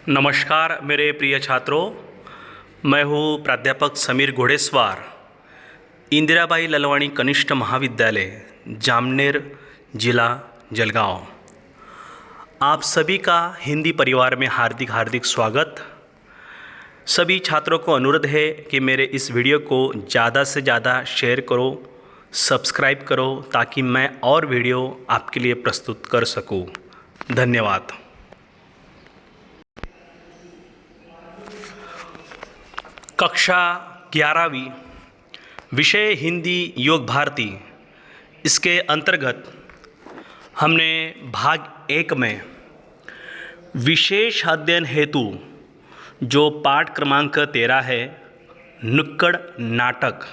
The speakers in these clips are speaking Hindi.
नमस्कार मेरे प्रिय छात्रों, मैं हूँ प्राध्यापक समीर घोड़ेस्वार, इंदिराबाई ललवाणी कनिष्ठ महाविद्यालय जामनेर, जिला जलगांव। आप सभी का हिंदी परिवार में हार्दिक हार्दिक स्वागत। सभी छात्रों को अनुरोध है कि मेरे इस वीडियो को ज़्यादा से ज़्यादा शेयर करो, सब्सक्राइब करो, ताकि मैं और वीडियो आपके लिए प्रस्तुत कर सकूं। धन्यवाद। कक्षा 11वीं, विषय हिंदी योग भारती। इसके अंतर्गत हमने भाग 1 में विशेष अध्ययन हेतु जो पाठ क्रमांक 13 है, नुक्कड़ नाटक,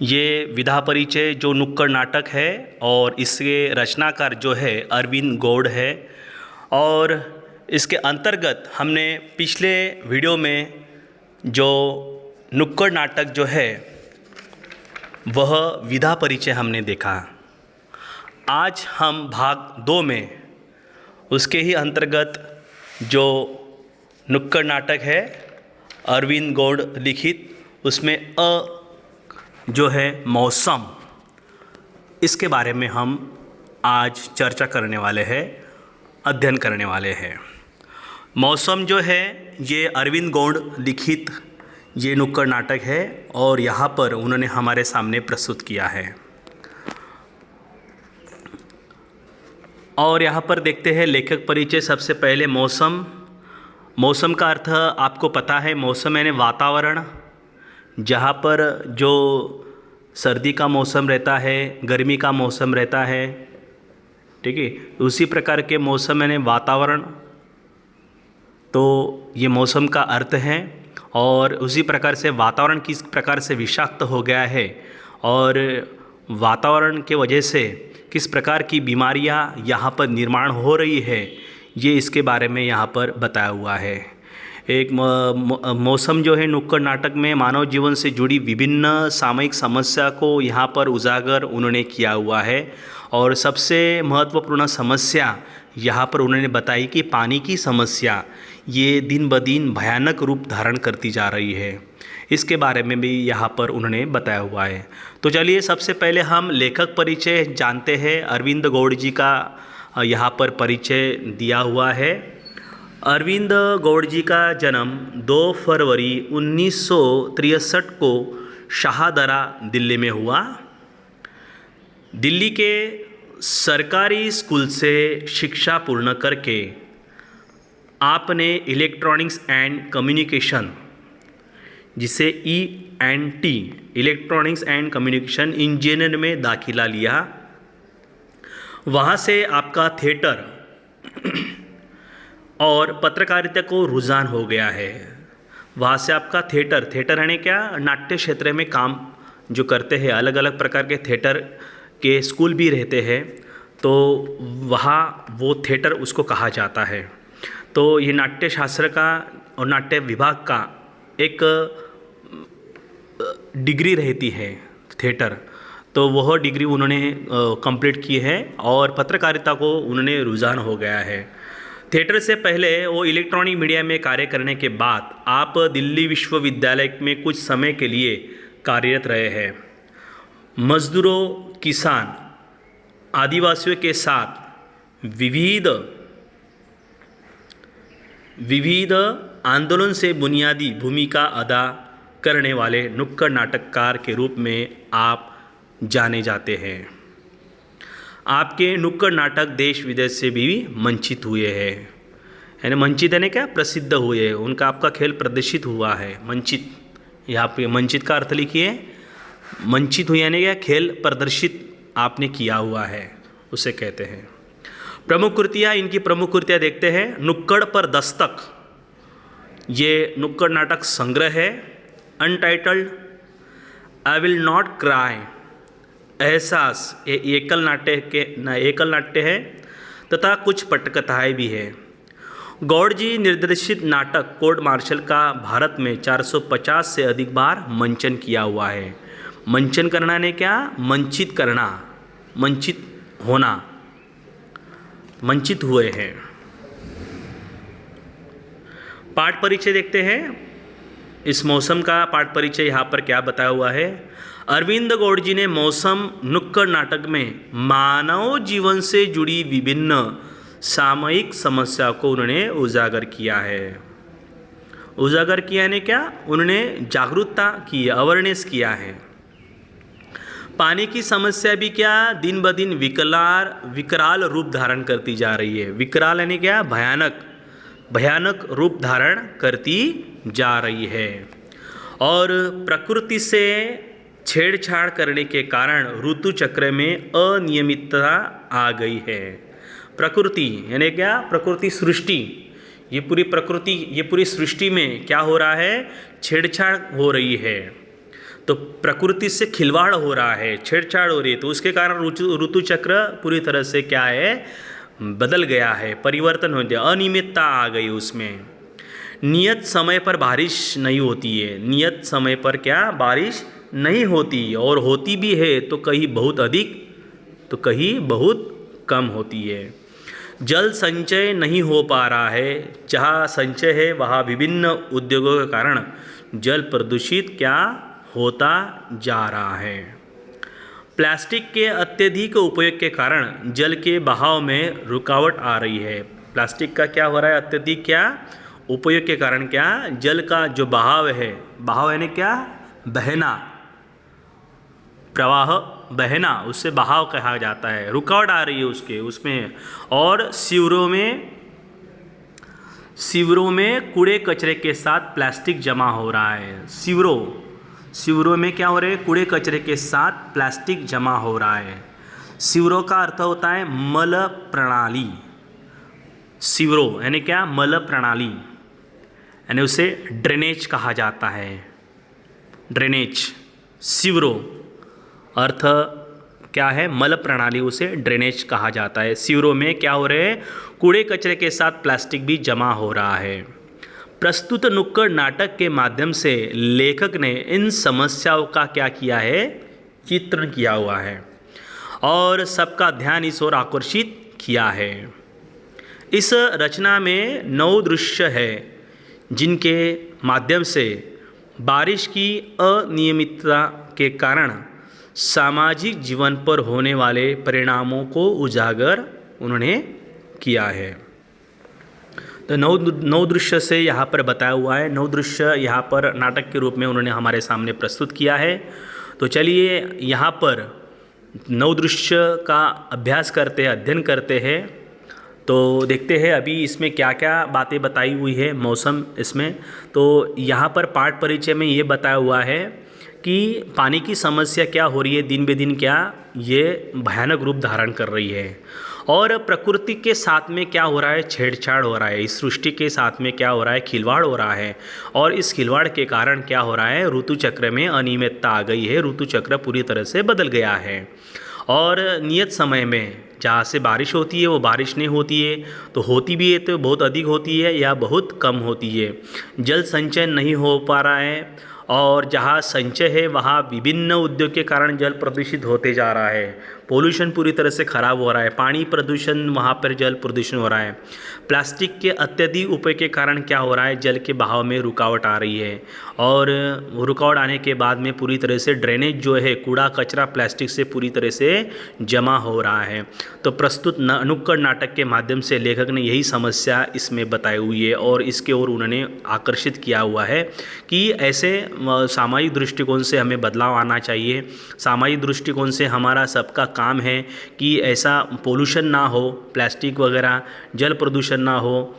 ये विधा परिचय जो नुक्कड़ नाटक है और इसके रचनाकार जो है अरविंद गौड़ है। और इसके अंतर्गत हमने पिछले वीडियो में जो नुक्कड़ नाटक जो है वह विधा परिचय हमने देखा। आज हम भाग 2 में उसके ही अंतर्गत जो नुक्कड़ नाटक है अरविंद गौड़ लिखित, उसमें जो है मौसम, इसके बारे में हम आज चर्चा करने वाले हैं, अध्ययन करने वाले हैं। मौसम जो है ये अरविंद गौड़ लिखित ये नुक्कड़ नाटक है और यहाँ पर उन्होंने हमारे सामने प्रस्तुत किया है। और यहाँ पर देखते हैं लेखक परिचय। सबसे पहले मौसम। मौसम का अर्थ आपको पता है, मौसम यानी वातावरण, जहाँ पर जो सर्दी का मौसम रहता है, गर्मी का मौसम रहता है, ठीक है, उसी प्रकार के मौसम यानी वातावरण, तो ये मौसम का अर्थ है। और उसी प्रकार से वातावरण किस प्रकार से विषाक्त हो गया है और वातावरण के वजह से किस प्रकार की बीमारियां यहाँ पर निर्माण हो रही है, ये इसके बारे में यहाँ पर बताया हुआ है। एक मौसम जो है नुक्कड़ नाटक में मानव जीवन से जुड़ी विभिन्न सामयिक समस्या को यहाँ पर उजागर उन्होंने किया हुआ है। और सबसे महत्वपूर्ण समस्या यहाँ पर उन्होंने बताई कि पानी की समस्या ये दिन ब दिन भयानक रूप धारण करती जा रही है, इसके बारे में भी यहाँ पर उन्होंने बताया हुआ है। तो चलिए सबसे पहले हम लेखक परिचय जानते हैं। अरविंद गौड़ जी का यहाँ पर परिचय दिया हुआ है। अरविंद गौड़ जी का जन्म 2 फरवरी 1963 को शाहदरा, दिल्ली में हुआ। दिल्ली के सरकारी स्कूल से शिक्षा पूर्ण करके आपने इलेक्ट्रॉनिक्स एंड कम्युनिकेशन, जिसे ENT electronics and communication engineer में दाखिला लिया। वहाँ से आपका थिएटर और पत्रकारिता को रुझान हो गया है। वहाँ से आपका थिएटर यानी क्या, नाट्य क्षेत्र में काम जो करते हैं, अलग अलग प्रकार के थिएटर के स्कूल भी रहते हैं, तो वहाँ वो थिएटर उसको कहा जाता है। तो ये नाट्य शास्त्र का और नाट्य विभाग का एक डिग्री रहती है थिएटर, तो वह डिग्री उन्होंने कंप्लीट की है और पत्रकारिता को उन्होंने रुझान हो गया है। थिएटर से पहले वो इलेक्ट्रॉनिक मीडिया में कार्य करने के बाद आप दिल्ली विश्वविद्यालय में कुछ समय के लिए कार्यरत रहे हैं। मजदूरों, किसान, आदिवासियों के साथ विविध आंदोलन से बुनियादी भूमिका अदा करने वाले नुक्कड़ नाटककार के रूप में आप जाने जाते हैं। आपके नुक्कड़ नाटक देश विदेश से भी मंचित हुए हैं, यानी मंचित यानी क्या, प्रसिद्ध हुए हैं। उनका आपका खेल प्रदर्शित हुआ है। मंचित, यहाँ पे मंचित का अर्थ लिखिए, मंचित हुए यानी क्या, खेल प्रदर्शित आपने किया हुआ है, उसे कहते हैं। प्रमुख कृतियाँ, इनकी प्रमुख कृतियाँ देखते हैं। नुक्कड़ पर दस्तक, ये नुक्कड़ नाटक संग्रह है। Untitled, I will not cry, एहसास, ये एकल नाट्य है तथा कुछ पटकथाएँ भी है। गौड़ जी निर्देशित नाटक कोर्ट मार्शल का भारत में 450 से अधिक बार मंचन किया हुआ है। मंचन करना ने क्या, मंचित करना, मंचित होना, मंचित हुए हैं। पाठ परिचय देखते हैं। इस मौसम का पाठ परिचय यहाँ पर क्या बताया हुआ है। अरविंद गौड़ जी ने मौसम नुक्कड़ नाटक में मानव जीवन से जुड़ी विभिन्न सामयिक समस्या को उन्होंने उजागर किया है। उजागर किया यानी क्या, उन्होंने जागरूकता की, अवेयरनेस किया है। पानी की समस्या भी क्या दिन ब दिन विकराल रूप धारण करती जा रही है। विकराल यानी क्या, भयानक रूप धारण करती जा रही है। और प्रकृति से छेड़छाड़ करने के कारण ऋतु चक्र में अनियमितता आ गई है। प्रकृति यानी क्या, प्रकृति सृष्टि, ये पूरी सृष्टि में क्या हो रहा है, छेड़छाड़ हो रही है। तो प्रकृति से खिलवाड़ हो रहा है, छेड़छाड़ हो रही है, तो उसके कारण ऋतु चक्र पूरी तरह से क्या है, बदल गया है, परिवर्तन हो गया, अनियमितता आ गई उसमें। नियत समय पर बारिश नहीं होती है। नियत समय पर क्या, बारिश नहीं होती, और होती भी है तो कहीं बहुत अधिक तो कहीं बहुत कम होती है। जल संचय नहीं हो पा रहा है। जहाँ संचय है वहाँ विभिन्न उद्योगों के कारण जल प्रदूषित क्या होता जा रहा है। प्लास्टिक के अत्यधिक उपयोग के कारण जल के बहाव में रुकावट आ रही है। प्लास्टिक का क्या हो रहा है, अत्यधिक क्या उपयोग के कारण क्या, जल का जो बहाव है, बहाव यानी क्या, बहना, प्रवाह बहना, उससे बहाव कहा जाता है, रुकावट आ रही है उसमें। और शिविरों में कूड़े कचरे के साथ प्लास्टिक जमा हो रहा है। शिविरों में क्या हो रहा है, कूड़े कचरे के साथ प्लास्टिक जमा हो रहा है। शिविरों का अर्थ होता है मल प्रणाली। शिविरों यानी क्या, मल प्रणाली, यानी उसे ड्रेनेज कहा जाता है। ड्रेनेज, शिविरों अर्थ क्या है, मल प्रणाली, उसे ड्रेनेज कहा जाता है। शिविरों में क्या हो रहे हैं, कूड़े कचरे के साथ प्लास्टिक भी जमा हो रहा है। प्रस्तुत नुक्कड़ नाटक के माध्यम से लेखक ने इन समस्याओं का क्या किया है, चित्रण किया हुआ है और सबका ध्यान इस ओर आकर्षित किया है। इस रचना में 9 दृश्य है जिनके माध्यम से बारिश की अनियमितता के कारण सामाजिक जीवन पर होने वाले परिणामों को उजागर उन्होंने किया है। तो 9 दृश्य से यहाँ पर बताया हुआ है। 9 दृश्य यहाँ पर नाटक के रूप में उन्होंने हमारे सामने प्रस्तुत किया है। तो चलिए यहाँ पर 9 दृश्य का अभ्यास करते हैं, अध्ययन करते हैं। तो देखते हैं अभी इसमें क्या क्या बातें बताई हुई है मौसम इसमें। तो यहाँ पर पाठ परिचय में ये बताया हुआ है कि पानी की समस्या क्या हो रही है, दिन बे दिन क्या ये भयानक रूप धारण कर रही है। और प्रकृति के साथ में क्या हो रहा है, छेड़छाड़ हो रहा है। इस सृष्टि के साथ में क्या हो रहा है, खिलवाड़ हो रहा है। और इस खिलवाड़ के कारण क्या हो रहा है, ऋतु चक्र में अनियमितता आ गई है, ऋतु चक्र पूरी तरह से बदल गया है। और नियत समय में जहाँ से बारिश होती है वो बारिश नहीं होती है, तो होती भी है तो बहुत अधिक होती है या बहुत कम होती है। जल संचय नहीं हो पा रहा है, और जहाँ संचय है वहाँ विभिन्न उद्योग के कारण जल प्रदूषित होते जा रहा है। पोल्यूशन पूरी तरह से खराब हो रहा है, पानी प्रदूषण, वहाँ पर जल प्रदूषण हो रहा है। प्लास्टिक के अत्यधिक उपयोग के कारण क्या हो रहा है, जल के बहाव में रुकावट आ रही है। और रुकावट आने के बाद में पूरी तरह से ड्रेनेज जो है, कूड़ा कचरा प्लास्टिक से पूरी तरह से जमा हो रहा है। तो प्रस्तुत नुक्कड़ नाटक के माध्यम से लेखक ने यही समस्या इसमें बताई हुई है और इसके ओर उन्होंने आकर्षित किया हुआ है कि ऐसे सामाजिक दृष्टिकोण से हमें बदलाव आना चाहिए। सामाजिक दृष्टिकोण से हमारा सबका काम है कि ऐसा पोल्यूशन ना हो, प्लास्टिक वगैरह, जल प्रदूषण ना हो,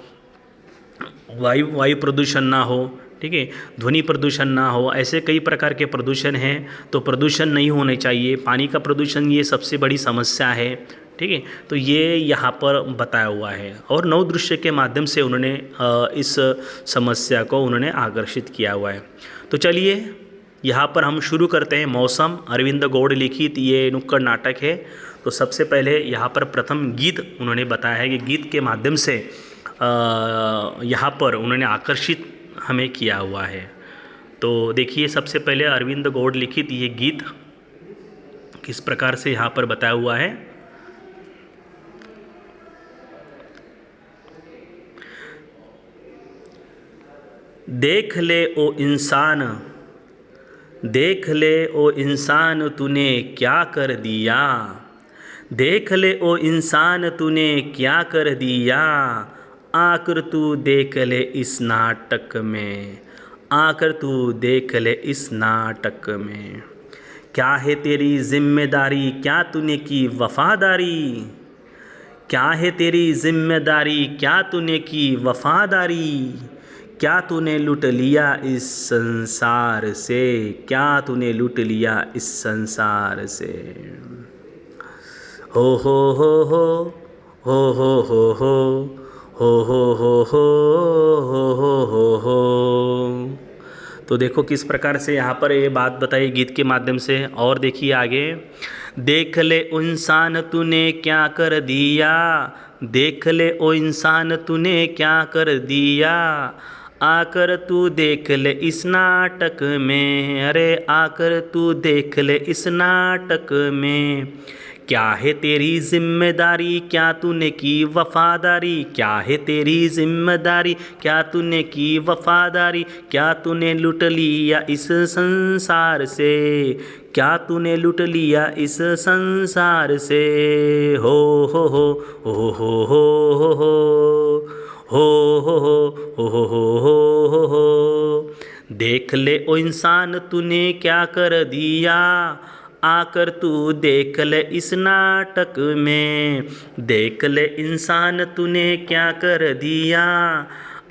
वायु प्रदूषण ना हो, ठीक है, ध्वनि प्रदूषण ना हो। ऐसे कई प्रकार के प्रदूषण हैं, तो प्रदूषण नहीं होने चाहिए। पानी का प्रदूषण ये सबसे बड़ी समस्या है, ठीक है। तो ये यहाँ पर बताया हुआ है और 9 दृश्य के माध्यम से उन्होंने इस समस्या को उन्होंने आकर्षित किया हुआ है। तो चलिए यहाँ पर हम शुरू करते हैं। मौसम, अरविंद गौड़ लिखित ये नुक्कड़ नाटक है। तो सबसे पहले यहाँ पर प्रथम गीत उन्होंने बताया है कि गीत के माध्यम से यहाँ पर उन्होंने आकर्षित हमें किया हुआ है। तो देखिए सबसे पहले अरविंद गौड़ लिखित ये गीत किस प्रकार से यहाँ पर बताया हुआ है। देख ले ओ इंसान, देख ले ओ इंसान तूने क्या कर दिया, देख ले ओ इंसान तूने क्या कर दिया, आकर तू देख ले इस नाटक में, आकर तू देख ले इस नाटक में। क्या है तेरी जिम्मेदारी, क्या तूने की वफादारी, क्या है तेरी जिम्मेदारी, क्या तूने की वफादारी, क्या तूने लूट लिया इस संसार से, क्या तूने लूट लिया इस संसार से। हो हो हो हो हो हो हो हो हो हो हो हो हो हो हो। तो देखो किस प्रकार से यहाँ पर ये बात बताई गीत के माध्यम से। और देखिए आगे, देख ले ओ इंसान तूने क्या कर दिया, देख ले ओ इंसान तूने क्या कर दिया, आकर तू देख ले इस नाटक में, अरे आकर तू देख ले इस नाटक में। क्या है तेरी जिम्मेदारी, क्या तूने की वफादारी, क्या है तेरी जिम्मेदारी, क्या तूने की वफादारी, क्या तूने लूट लिया इस संसार से, क्या तूने लूट लिया इस संसार से। हो हो हो हो हो हो हो हो हो हो हो हो हो। देख ले ओ इंसान तूने क्या कर दिया, आकर तू देख ले इस नाटक में, देख ले इंसान तूने क्या कर दिया,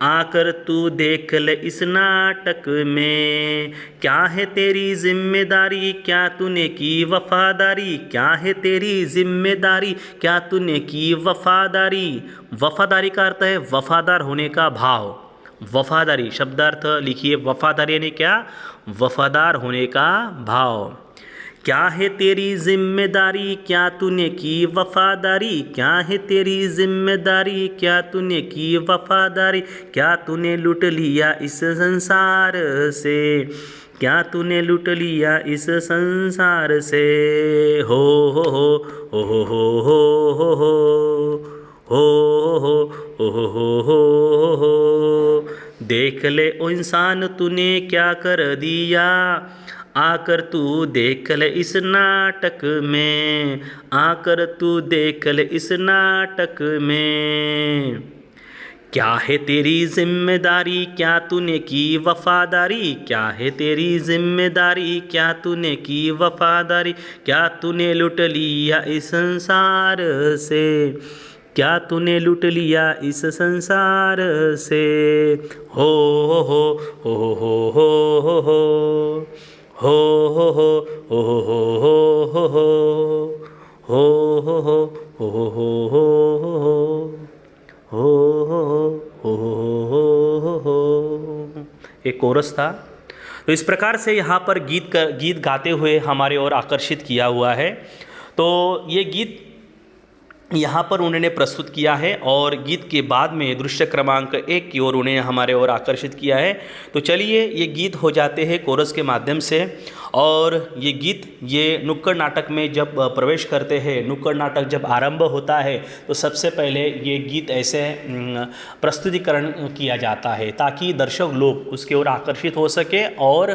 आकर तू देख ले इस नाटक में। क्या है तेरी जिम्मेदारी, क्या तूने की वफादारी, क्या है तेरी जिम्मेदारी, क्या तूने की वफादारी। वफादारी का अर्थ है वफादार होने का भाव। वफादारी शब्दार्थ लिखिए, वफादारी यानी क्या, वफादार होने का भाव। क्या है तेरी जिम्मेदारी, क्या तूने की वफादारी, क्या है तेरी जिम्मेदारी, क्या तूने की वफादारी, क्या तूने लूट लिया इस संसार से, क्या तूने लूट लिया इस संसार से। हो हो हो हो हो हो हो हो हो हो हो हो हो। देख ले ओ इंसान तूने क्या कर दिया, आकर तू देख ले इस नाटक में, आकर तू देख ले इस नाटक में। क्या है तेरी जिम्मेदारी, क्या तूने की वफादारी, क्या है तेरी जिम्मेदारी, क्या तूने की वफादारी, क्या तूने लूट लिया इस संसार से, क्या तूने लूट लिया इस संसार से। हो हो हो हो हो हो हो हो हो हो हो हो हो हो हो हो हो हो हो। एक कोरस था। तो इस प्रकार से यहाँ पर गीत गाते हुए हमारे ओर आकर्षित किया हुआ है। तो ये गीत यहाँ पर उन्होंने प्रस्तुत किया है और गीत के बाद में दृश्य क्रमांक 1 की ओर उन्हें हमारे ओर आकर्षित किया है। तो चलिए ये गीत हो जाते हैं कोरस के माध्यम से। और ये गीत ये नुक्कड़ नाटक में जब प्रवेश करते हैं, नुक्कड़ नाटक जब आरंभ होता है तो सबसे पहले ये गीत ऐसे प्रस्तुतिकरण किया जाता है ताकि दर्शक लोग उसके ओर आकर्षित हो सके और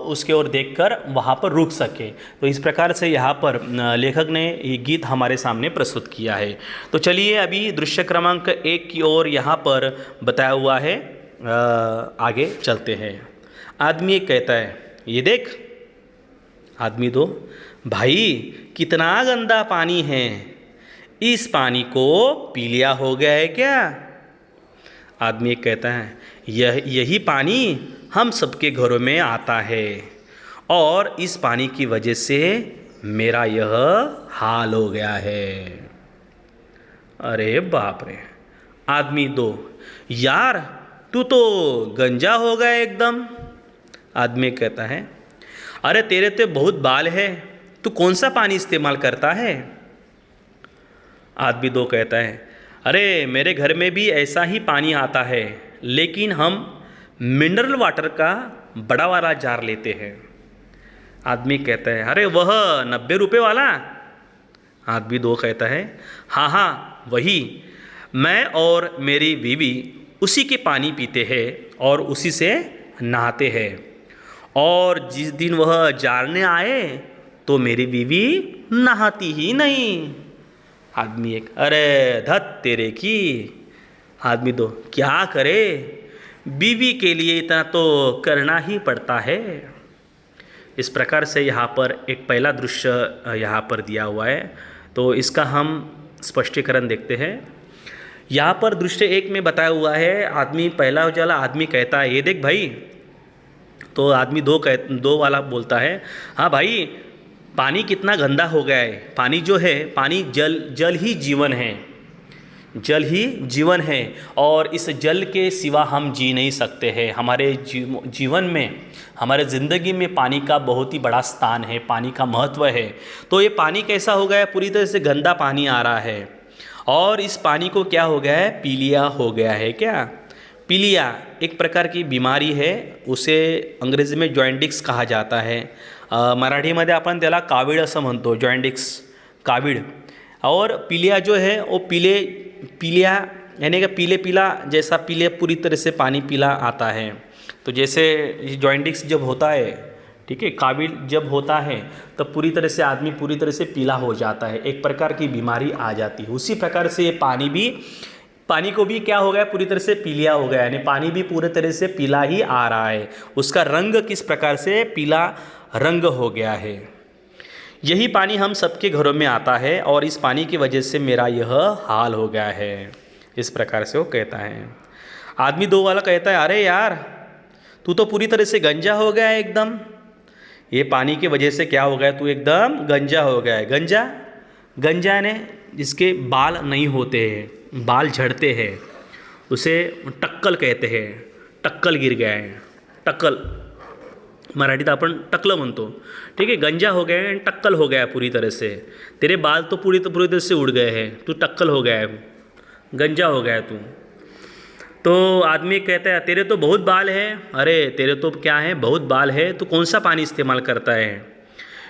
उसके ओर देखकर वहाँ पर रुक सके। तो इस प्रकार से यहाँ पर लेखक ने ये गीत हमारे सामने प्रस्तुत किया है। तो चलिए अभी दृश्य क्रमांक 1 की ओर यहाँ पर बताया हुआ है, आगे चलते हैं। आदमी एक कहता है, ये देख। आदमी 2, भाई कितना गंदा पानी है, इस पानी को पी लिया हो गया है क्या। आदमी एक कहता है, यही पानी हम सबके घरों में आता है और इस पानी की वजह से मेरा यह हाल हो गया है। अरे बाप रे। आदमी 2, यार तू तो गंजा हो गया एकदम। आदमी कहता है, अरे तेरे तो बहुत बाल है, तू कौन सा पानी इस्तेमाल करता है। आदमी 2 कहता है, अरे मेरे घर में भी ऐसा ही पानी आता है, लेकिन हम मिनरल वाटर का बड़ा वाला जार लेते हैं। आदमी कहता है, अरे वह 90 रुपये वाला। आदमी 2 कहता है, हाँ हाँ वही, मैं और मेरी बीवी उसी के पानी पीते हैं और उसी से नहाते हैं। और जिस दिन वह जारने आए तो मेरी बीवी नहाती ही नहीं। आदमी एक, अरे धत तेरे की। आदमी दो, क्या करे, बीवी के लिए इतना तो करना ही पड़ता है। इस प्रकार से यहाँ पर एक पहला दृश्य यहाँ पर दिया हुआ है। तो इसका हम स्पष्टीकरण देखते हैं। यहाँ पर दृश्य एक में बताया हुआ है, आदमी पहला उजाला आदमी कहता है ये देख भाई। तो आदमी दो वाला बोलता है, हाँ भाई पानी कितना गंदा हो गया है। पानी जो है, पानी जल ही जीवन है, जल ही जीवन है। और इस जल के सिवा हम जी नहीं सकते हैं। हमारे जीवन में, हमारे ज़िंदगी में पानी का बहुत ही बड़ा स्थान है, पानी का महत्व है। तो ये पानी कैसा हो गया है, पूरी तरह से गंदा पानी आ रहा है। और इस पानी को क्या हो गया है, पीलिया हो गया है। क्या पीलिया एक प्रकार की बीमारी है, उसे अंग्रेजी में जॉइंटिक्स कहा जाता है। मराठीमध्ये आपण त्याला कावीळ असं म्हणतो, जॉइंटिक्स कावीळ। और पीलिया जो है वो पीलिया यानी कि पीले पीला, जैसा पीले पूरी तरह से पानी पीला आता है। तो जैसे जॉइंटिक्स जब होता है, ठीक है, काविल जब होता है तब पूरी तरह से आदमी पूरी तरह से पीला हो जाता है, एक प्रकार की बीमारी आ जाती है। उसी प्रकार से ये पानी को भी क्या हो गया, पूरी तरह से पीलिया हो गया, यानी पानी भी पूरी तरह से पीला ही आ रहा है। उसका रंग किस प्रकार से पीला रंग हो गया है। यही पानी हम सबके घरों में आता है और इस पानी की वजह से मेरा यह हाल हो गया है। इस प्रकार से वो कहता है। आदमी दो वाला कहता है, अरे यार तू तो पूरी तरह से गंजा हो गया है एकदम। ये पानी की वजह से क्या हो गया, तू एकदम गंजा हो गया है। गंजा ने जिसके बाल नहीं होते हैं, बाल झड़ते हैं, उसे टक्कल कहते हैं। टक्कल गिर गया है, टक्कल मराठीत आपण टकलं म्हणतो, ठीक है। गंजा हो गया है, टक्कल हो गया है पूरी तरह से। तेरे बाल तो पूरी तरह से उड़ गए हैं, तू टक्कल हो गया है, गंजा हो गया है तू। तो आदमी कहता है, तेरे तो बहुत बाल है। अरे तेरे तो क्या है, बहुत बाल है, तो कौन सा पानी इस्तेमाल करता है।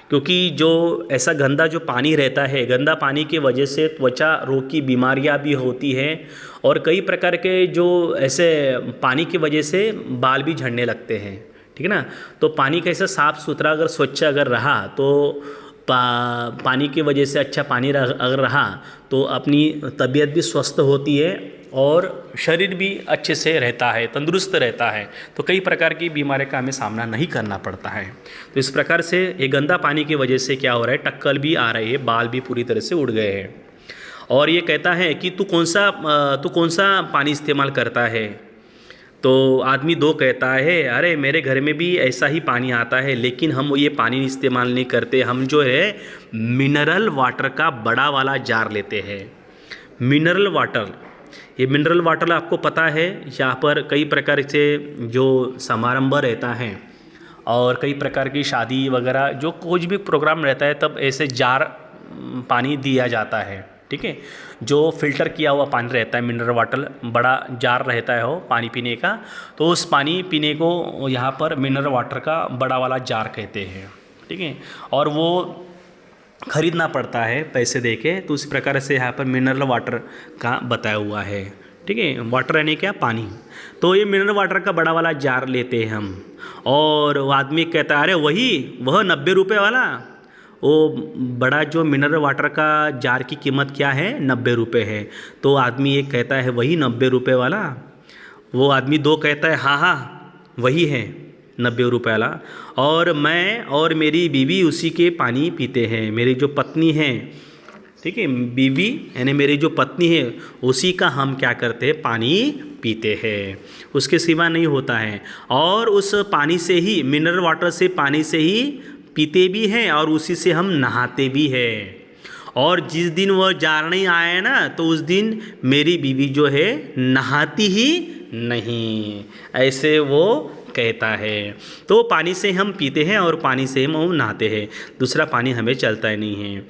क्योंकि जो ऐसा गंदा जो पानी रहता है, गंदा पानी की वजह से त्वचा रोग की बीमारियां भी होती हैं और कई प्रकार के जो ऐसे पानी की वजह से बाल भी झड़ने लगते हैं, ठीक है ना। तो पानी कैसा साफ़ सुथरा अगर स्वच्छ अगर रहा तो पानी की वजह से अच्छा पानी अगर रहा तो अपनी तबीयत भी स्वस्थ होती है और शरीर भी अच्छे से रहता है, तंदुरुस्त रहता है। तो कई प्रकार की बीमारी का हमें सामना नहीं करना पड़ता है। तो इस प्रकार से ये गंदा पानी की वजह से क्या हो रहा है, टक्कल भी आ रही है, बाल भी पूरी तरह से उड़ गए हैं। और ये कहता है कि तू कौन सा पानी इस्तेमाल करता है। तो आदमी दो कहता है, अरे मेरे घर में भी ऐसा ही पानी आता है, लेकिन हम ये पानी इस्तेमाल नहीं करते। हम जो है मिनरल वाटर का बड़ा वाला जार लेते हैं। मिनरल वाटर, ये मिनरल वाटर आपको पता है, यहाँ पर कई प्रकार से जो समारंभ रहता है और कई प्रकार की शादी वगैरह जो कुछ भी प्रोग्राम रहता है तब ऐसे जार पानी दिया जाता है, ठीक है। जो फिल्टर किया हुआ पानी रहता है, मिनरल वाटर बड़ा जार रहता है वो पानी पीने का, तो उस पानी पीने को यहाँ पर मिनरल वाटर का बड़ा वाला जार कहते हैं, ठीक है। और वो खरीदना पड़ता है पैसे दे के। तो उसी प्रकार से यहाँ पर मिनरल वाटर का बताया हुआ है, ठीक है। वाटर यानी क्या, पानी। तो ये मिनरल वाटर का बड़ा वाला जार लेते हैं हम। और वो आदमी कहता है, अरे वह 90 रुपये वाला, वो बड़ा जो मिनरल वाटर का जार की कीमत क्या है, 90 रुपये है। तो आदमी एक कहता है, वही 90 रुपये वाला। वो आदमी दो कहता है, हाँ वही है 90 रुपये वाला। और मैं और मेरी बीवी उसी के पानी पीते हैं। मेरी जो पत्नी है, ठीक है, बीवी यानी मेरी जो पत्नी है, उसी का हम क्या करते हैं, पानी पीते हैं, उसके सिवा नहीं होता है। और उस पानी से ही, मिनरल वाटर से, पानी से ही पीते भी हैं और उसी से हम नहाते भी हैं। और जिस दिन वह जार नहीं आया ना, तो उस दिन मेरी बीवी जो है नहाती ही नहीं, ऐसे वो कहता है। तो पानी से हम पीते हैं और पानी से हम नहाते हैं, दूसरा पानी हमें चलता ही नहीं है।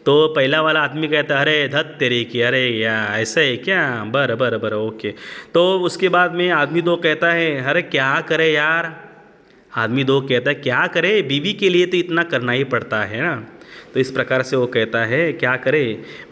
तो पहला वाला आदमी कहता है, अरे धत तेरे की, अरे या ऐसा है क्या, बर ओके। तो उसके बाद में आदमी दो कहता है, अरे क्या करे यार। आदमी दो कहता है, क्या करे, बीवी के लिए तो इतना करना ही पड़ता है ना। तो इस प्रकार से वो कहता है, क्या करे,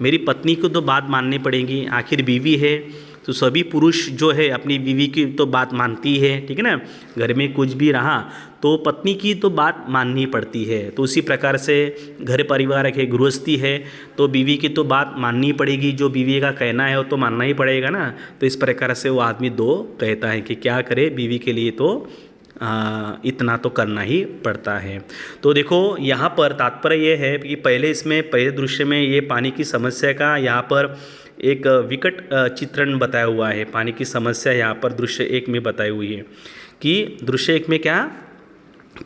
मेरी पत्नी को तो बात माननी पड़ेगी, आखिर बीवी है। तो तो सभी पुरुष जो है अपनी बीवी की तो बात मानती है, ठीक है ना। घर में कुछ भी रहा तो पत्नी की तो बात माननी पड़ती है। तो उसी प्रकार से घर परिवार है, गृहस्थी है, तो बीवी की तो बात माननी पड़ेगी, जो बीवी का कहना है वो तो मानना ही पड़ेगा ना। तो इस प्रकार से वो आदमी दो कहता है कि क्या करे, बीवी के लिए तो इतना तो करना ही पड़ता है। तो देखो यहाँ पर तात्पर्य ये है कि पहले दृश्य में ये पानी की समस्या का यहाँ पर एक विकट चित्रण बताया हुआ है। पानी की समस्या यहाँ पर दृश्य 1 में बताई हुई है कि दृश्य 1 में क्या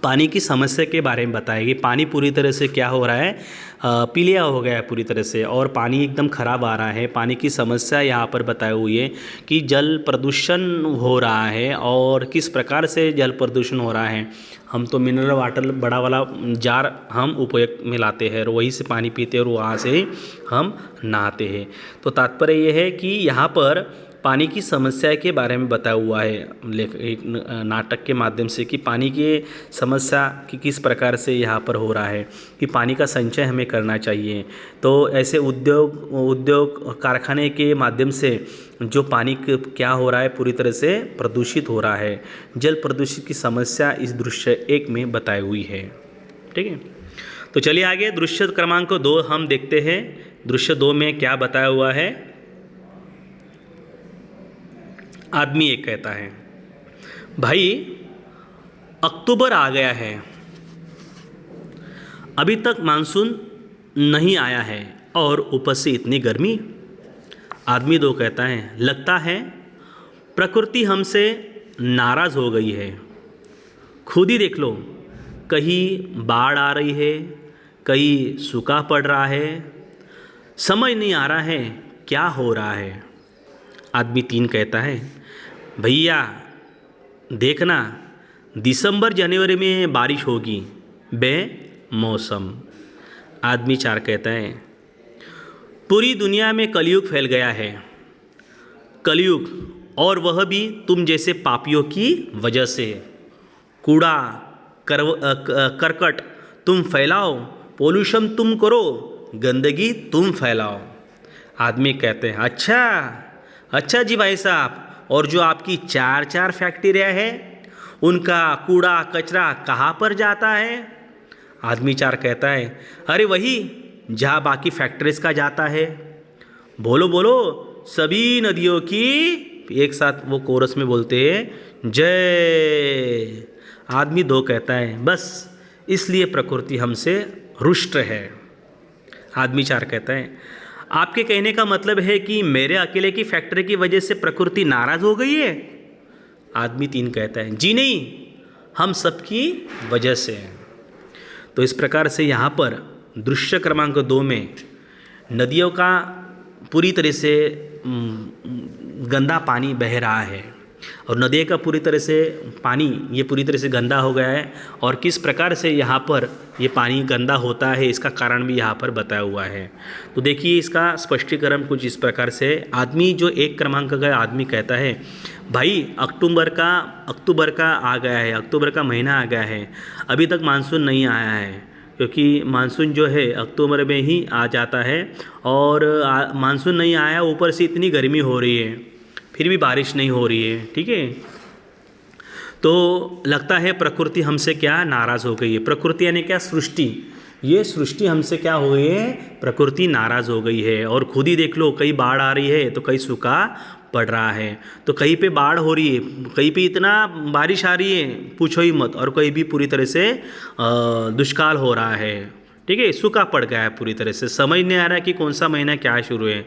पानी की समस्या के बारे में बताएगी। पानी पूरी तरह से क्या हो रहा है, पीलिया हो गया है पूरी तरह से, और पानी एकदम ख़राब आ रहा है। पानी की समस्या यहाँ पर बताई हुई है कि जल प्रदूषण हो रहा है, और किस प्रकार से जल प्रदूषण हो रहा है। हम तो मिनरल वाटर बड़ा वाला जार हम उपयोग में लाते हैं और वहीं से पानी पीते हैं और वहाँ से हम नहाते हैं। तो तात्पर्य ये है कि यहाँ पर पानी की समस्या के बारे में बताया हुआ है एक नाटक के माध्यम से कि पानी की समस्या कि किस प्रकार से यहाँ पर हो रहा है, कि पानी का संचय हमें करना चाहिए। तो ऐसे उद्योग कारखाने के माध्यम से जो पानी क्या हो रहा है, पूरी तरह से प्रदूषित हो रहा है। जल प्रदूषित की समस्या इस दृश्य 1 में बताई हुई है, ठीक है। तो चलिए आगे दृश्य क्रमांक 2 हम देखते हैं। दृश्य 2 में क्या बताया हुआ है। आदमी एक कहता है, भाई अक्टूबर आ गया है, अभी तक मानसून नहीं आया है और ऊपर से इतनी गर्मी। आदमी 2 कहता है, लगता है प्रकृति हमसे नाराज़ हो गई है। खुद ही देख लो, कहीं बाढ़ आ रही है, कहीं सूखा पड़ रहा है, समझ नहीं आ रहा है क्या हो रहा है। आदमी 3 कहता है, भैया देखना दिसंबर जनवरी में बारिश होगी बेमौसम। आदमी 4 कहता है, पूरी दुनिया में कलयुग फैल गया है, कलयुग, और वह भी तुम जैसे पापियों की वजह से। कूड़ा करकट तुम फैलाओ, पोल्यूशन तुम करो, गंदगी तुम फैलाओ। आदमी कहते हैं, अच्छा जी भाई साहब, और जो आपकी 4 फैक्ट्रियाँ है उनका कूड़ा कचरा कहाँ पर जाता है। आदमी 4 कहता है, अरे वही जहाँ बाकी फैक्ट्रीज का जाता है। बोलो सभी नदियों की, एक साथ वो कोरस में बोलते हैं, जय। आदमी 2 कहता है, बस इसलिए प्रकृति हमसे रुष्ट है। आदमी 4 कहता है, आपके कहने का मतलब है कि मेरे अकेले की फैक्ट्री की वजह से प्रकृति नाराज़ हो गई है। आदमी 3 कहता है, जी नहीं, हम सबकी वजह से। तो इस प्रकार से यहाँ पर दृश्य क्रमांक 2 में नदियों का पूरी तरह से गंदा पानी बह रहा है, और नदी का पूरी तरह से पानी ये पूरी तरह से गंदा हो गया है। और किस प्रकार से यहाँ पर ये पानी गंदा होता है, इसका कारण भी यहाँ पर बताया हुआ है। तो देखिए इसका स्पष्टीकरण कुछ इस प्रकार से। आदमी जो 1 क्रमांक का आदमी कहता है, भाई अक्टूबर का आ गया है, अक्टूबर का महीना आ गया है, अभी तक मानसून नहीं आया है, क्योंकि मानसून जो है अक्टूबर में ही आ जाता है, और मानसून नहीं आया, ऊपर से इतनी गर्मी हो रही है, फिर भी बारिश नहीं हो रही है, ठीक है। तो लगता है प्रकृति हमसे क्या नाराज़ हो गई है। प्रकृति यानी क्या, सृष्टि। ये सृष्टि हमसे क्या हो गई है, प्रकृति नाराज़ हो गई है। और खुद ही देख लो, कहीं बाढ़ आ रही है तो कहीं सूखा पड़ रहा है, तो कहीं पे बाढ़ हो रही है, कहीं पे इतना बारिश आ रही है पूछो ही मत, और कहीं भी पूरी तरह से दुष्काल हो रहा है, ठीक है, सूखा पड़ गया है पूरी तरह से। समझ नहीं आ रहा है कि कौन सा महीना क्या शुरू है।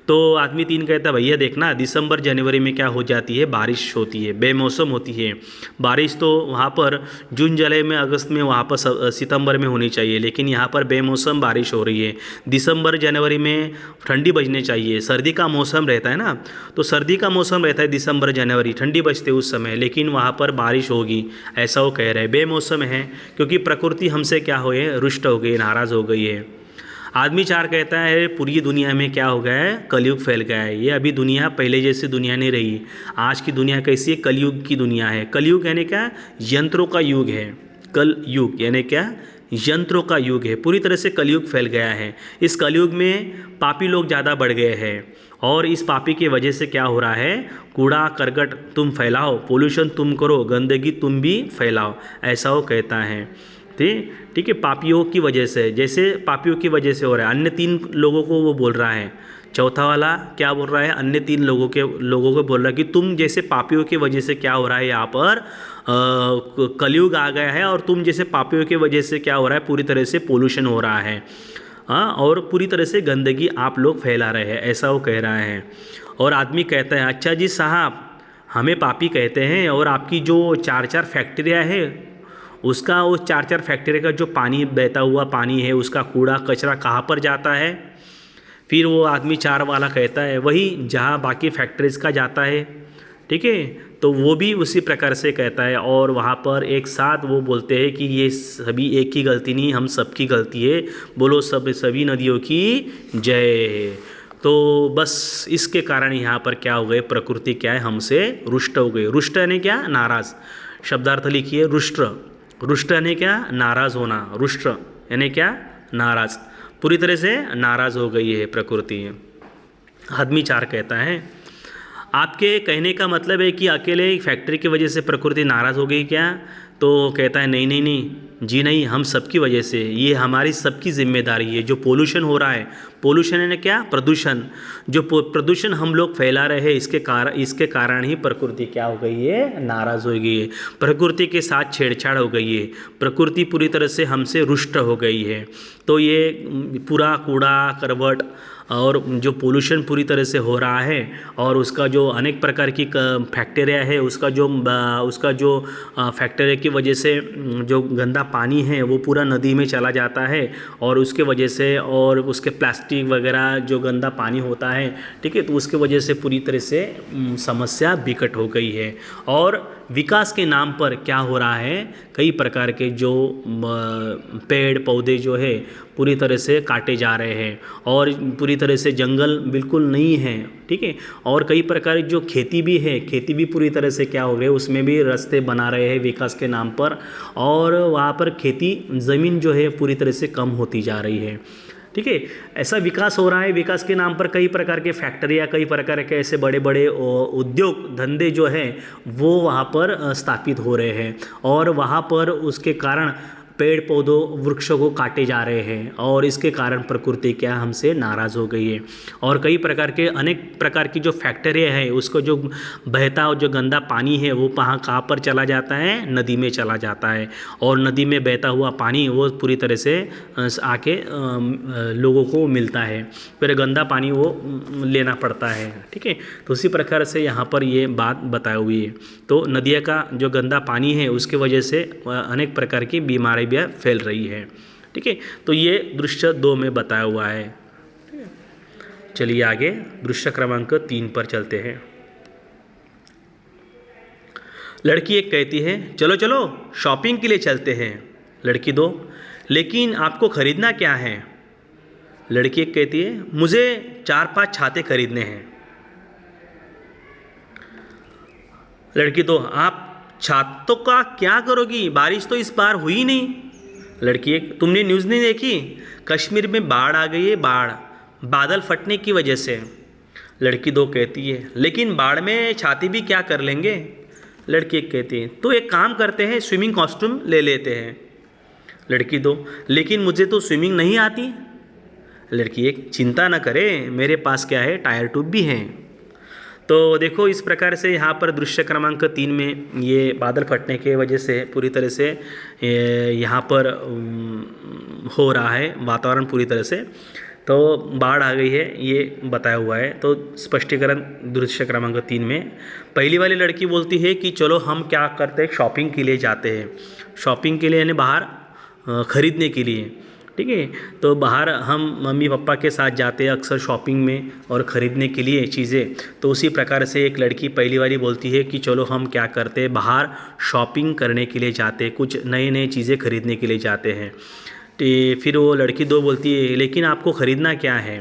तो आदमी 3 कहता है, भैया देखना दिसंबर जनवरी में क्या हो जाती है, बारिश होती है, बेमौसम होती है। बारिश तो वहाँ पर जून जुलाई में, अगस्त में, वहाँ पर सितंबर में होनी चाहिए, लेकिन यहाँ पर बेमौसम बारिश हो रही है। दिसंबर जनवरी में ठंडी बजनी चाहिए, सर्दी का मौसम रहता है ना, तो सर्दी का मौसम रहता है दिसंबर जनवरी, ठंडी बजते उस समय, लेकिन वहाँ पर बारिश होगी, ऐसा वो कह रहे हैं। बेमौसम है क्योंकि प्रकृति हमसे क्या हो गई, रुष्ट हो गई, नाराज़ हो गई है। आदमी 4 कहता है, पूरी दुनिया में क्या हो गया है, कलयुग फैल गया है। ये अभी दुनिया पहले जैसी दुनिया नहीं रही। आज की दुनिया कैसी है, कलयुग की दुनिया है। कलयुग यानी क्या, यंत्रों का युग है। कलयुग यानी क्या, यंत्रों का युग है। पूरी तरह से कलयुग फैल गया है। इस कलयुग में पापी लोग ज़्यादा बढ़ गए हैं, और इस पापी की वजह से क्या हो रहा है, कूड़ा करकट तुम फैलाओ, पोल्यूशन तुम करो, गंदगी तुम भी फैलाओ, ऐसा वो कहता है। ठीक है, पापियों की वजह से, जैसे पापियों की वजह से हो रहा है। अन्य 3 लोगों को वो बोल रहा है, चौथा वाला क्या बोल रहा है, अन्य 3 लोगों को बोल रहा है कि तुम जैसे पापियों की वजह से क्या हो रहा है, यहाँ पर कलयुग आ गया है और तुम जैसे पापियों की वजह से क्या हो रहा है, पूरी तरह से पोल्यूशन हो रहा है, हाँ, और पूरी तरह से गंदगी आप लोग फैला रहे हैं, ऐसा वो कह रहा है। और आदमी कहता है, अच्छा जी साहब, हमें पापी कहते हैं और आपकी जो 4-4 फैक्ट्रियाँ है उसका, वो 4-4 फैक्ट्री का जो पानी, बहता हुआ पानी है, उसका कूड़ा कचरा कहाँ पर जाता है? फिर वो आदमी 4 वाला कहता है, वही जहाँ बाकी फैक्ट्रीज़ का जाता है। ठीक है, तो वो भी उसी प्रकार से कहता है और वहाँ पर एक साथ वो बोलते हैं कि ये सभी एक की गलती नहीं, हम सबकी गलती है, बोलो सभी नदियों की जय। तो बस इसके कारण यहाँ पर क्या हो गए, प्रकृति क्या है, हमसे रुष्ट हो गई। रुष्ट यानी क्या, नाराज़। शब्दार्थ लिखिए, रुष्ट। रुष्ट यानी क्या, नाराज़ होना। रुष्ट यानी क्या, नाराज़, पूरी तरह से नाराज़ हो गई है प्रकृति। आदमी 4 कहता है, आपके कहने का मतलब है कि अकेले फैक्ट्री की वजह से प्रकृति नाराज़ हो गई क्या? तो कहता है, नहीं नहीं नहीं जी, नहीं, हम सबकी वजह से, ये हमारी सबकी जिम्मेदारी है। जो पोल्यूशन हो रहा है, पोल्यूशन है क्या, प्रदूषण, जो प्रदूषण हम लोग फैला रहे हैं, इसके कारण ही प्रकृति क्या हो गई है, नाराज़ हो गई है, प्रकृति के साथ छेड़छाड़ हो गई है, प्रकृति पूरी तरह से हमसे रुष्ट हो गई है। तो ये पूरा कूड़ा करवट और जो पोल्यूशन पूरी तरह से हो रहा है और उसका जो अनेक प्रकार की फैक्ट्रिया है, उसका जो फैक्ट्रिया की वजह से जो गंदा पानी है वो पूरा नदी में चला जाता है और उसके वजह से, और उसके प्लास्टिक वगैरह जो गंदा पानी होता है, ठीक है, तो उसके वजह से पूरी तरह से समस्या विकट हो गई है। और विकास के नाम पर क्या हो रहा है, कई प्रकार के जो पेड़ पौधे जो है पूरी तरह से काटे जा रहे हैं और पूरी तरह से जंगल बिल्कुल नहीं है। ठीक है, और कई प्रकार की जो खेती भी है, खेती भी पूरी तरह से क्या हो गए, उसमें भी रास्ते बना रहे हैं विकास के नाम पर, और वहाँ पर खेती ज़मीन जो है पूरी तरह से कम होती जा रही है। ठीक है, ऐसा विकास हो रहा है, विकास के नाम पर कई प्रकार के फैक्ट्रियाँ, कई प्रकार के ऐसे बड़े बड़े उद्योग धंधे जो हैं वो वहाँ पर स्थापित हो रहे हैं और वहाँ पर उसके कारण पेड़ पौधों वृक्षों को काटे जा रहे हैं और इसके कारण प्रकृति क्या हमसे नाराज़ हो गई है। और कई प्रकार के अनेक प्रकार की जो फैक्ट्रियाँ हैं, उसको जो बहता और जो गंदा पानी है वो कहाँ पर चला जाता है, नदी में चला जाता है, और नदी में बहता हुआ पानी वो पूरी तरह से आके लोगों को मिलता है, फिर गंदा पानी वो लेना पड़ता है। ठीक है, तो उसी प्रकार से यहाँ पर ये बात बताई हुई है। तो नदिया का जो गंदा पानी है उसके वजह से अनेक प्रकार की बीमारी भी फैल रही है। ठीक है, तो ये दृश्य 2 में बताया हुआ है। चलिए आगे दृश्य क्रमांक 3 पर चलते हैं। लड़की 1 कहती है, चलो चलो शॉपिंग के लिए चलते हैं। लड़की 2, लेकिन आपको खरीदना क्या है? लड़की 1 कहती है, मुझे 4-5 छाते खरीदने हैं। लड़की 2, आप छातों का क्या करोगी, बारिश तो इस बार हुई नहीं। लड़की 1, तुमने न्यूज़ नहीं देखी, कश्मीर में बाढ़ आ गई है, बाढ़, बादल फटने की वजह से। लड़की 2 कहती है, लेकिन बाढ़ में छाती भी क्या कर लेंगे। लड़की 1 कहती है, तो एक काम करते हैं, स्विमिंग कॉस्ट्यूम ले लेते हैं। लड़की 2, लेकिन मुझे तो स्विमिंग नहीं आती। लड़की 1, चिंता न करें, मेरे पास क्या है, टायर ट्यूब भी हैं। तो देखो इस प्रकार से यहाँ पर दृश्य क्रमांक 3 में ये बादल फटने के वजह से पूरी तरह से यहाँ पर हो रहा है वातावरण पूरी तरह से, तो बाढ़ आ गई है ये बताया हुआ है। तो स्पष्टीकरण दृश्य क्रमांक 3 में पहली वाली लड़की बोलती है कि चलो हम क्या करते हैं, शॉपिंग के लिए जाते हैं। शॉपिंग के लिए यानी बाहर ख़रीदने के लिए। ठीक है, तो बाहर हम मम्मी पापा के साथ जाते हैं अक्सर शॉपिंग में और ख़रीदने के लिए चीज़ें। तो उसी प्रकार से एक लड़की पहली वाली बोलती है कि चलो हम क्या करते हैं, बाहर शॉपिंग करने के लिए जाते हैं, कुछ नए नए चीज़ें खरीदने के लिए जाते हैं। तो फिर वो लड़की 2 बोलती है, लेकिन आपको ख़रीदना क्या है?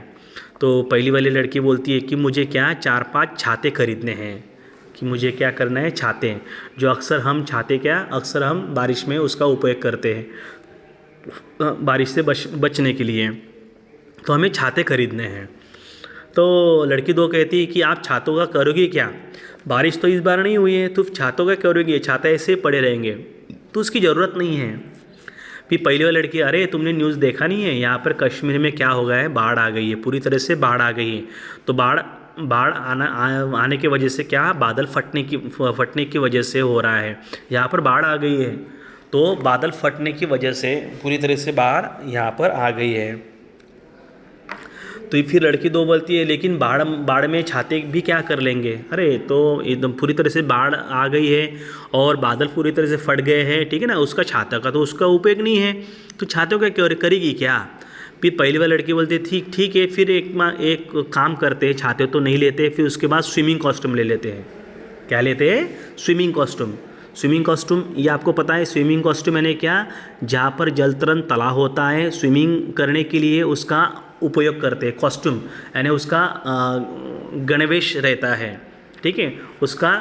तो पहली वाली लड़की बोलती है कि मुझे क्या 4-5 छाते खरीदने हैं, कि मुझे क्या करना है, छाते, जो अक्सर हम छाते क्या अक्सर हम बारिश में उसका उपयोग करते हैं बारिश से बचने के लिए, तो हमें छाते खरीदने हैं। तो लड़की 2 कहती है कि आप छातों का करोगी क्या, बारिश तो इस बार नहीं हुई है, तो छातों का करोगी, छाता ऐसे पड़े रहेंगे, तो उसकी ज़रूरत नहीं है। फिर पहली वाली लड़की, अरे तुमने न्यूज़ देखा नहीं है, यहाँ पर कश्मीर में क्या हो गया है, बाढ़ आ गई है, पूरी तरह से बाढ़ आ गई है। तो बाढ़ आने की वजह से क्या, बादल फटने की वजह से हो रहा है, यहाँ पर बाढ़ आ गई है। तो बादल फटने की वजह से पूरी तरह से बाढ़ यहाँ पर आ गई है। तो फिर लड़की 2 बोलती है, लेकिन बाढ़ में छाते भी क्या कर लेंगे, अरे तो एकदम पूरी तरह से बाढ़ आ गई है और बादल पूरी तरह से फट गए हैं, ठीक है ना, उसका छाता का तो उसका उपयोग नहीं है, तो छातों का क्यों करेगी क्या। फिर पहली वाली लड़की बोलती है, ठीक है, फिर एक काम करते हैं, छाते तो नहीं लेते, फिर उसके बाद स्विमिंग कॉस्ट्यूम ले लेते हैं। क्या लेते हैं, स्विमिंग कॉस्ट्यूम। ये आपको पता है स्विमिंग कॉस्ट्यूम यानी क्या, जहाँ पर जल तरंग तालाब होता है, स्विमिंग करने के लिए उसका उपयोग करते हैं। कॉस्ट्यूम यानी उसका गणवेश रहता है, ठीक है, उसका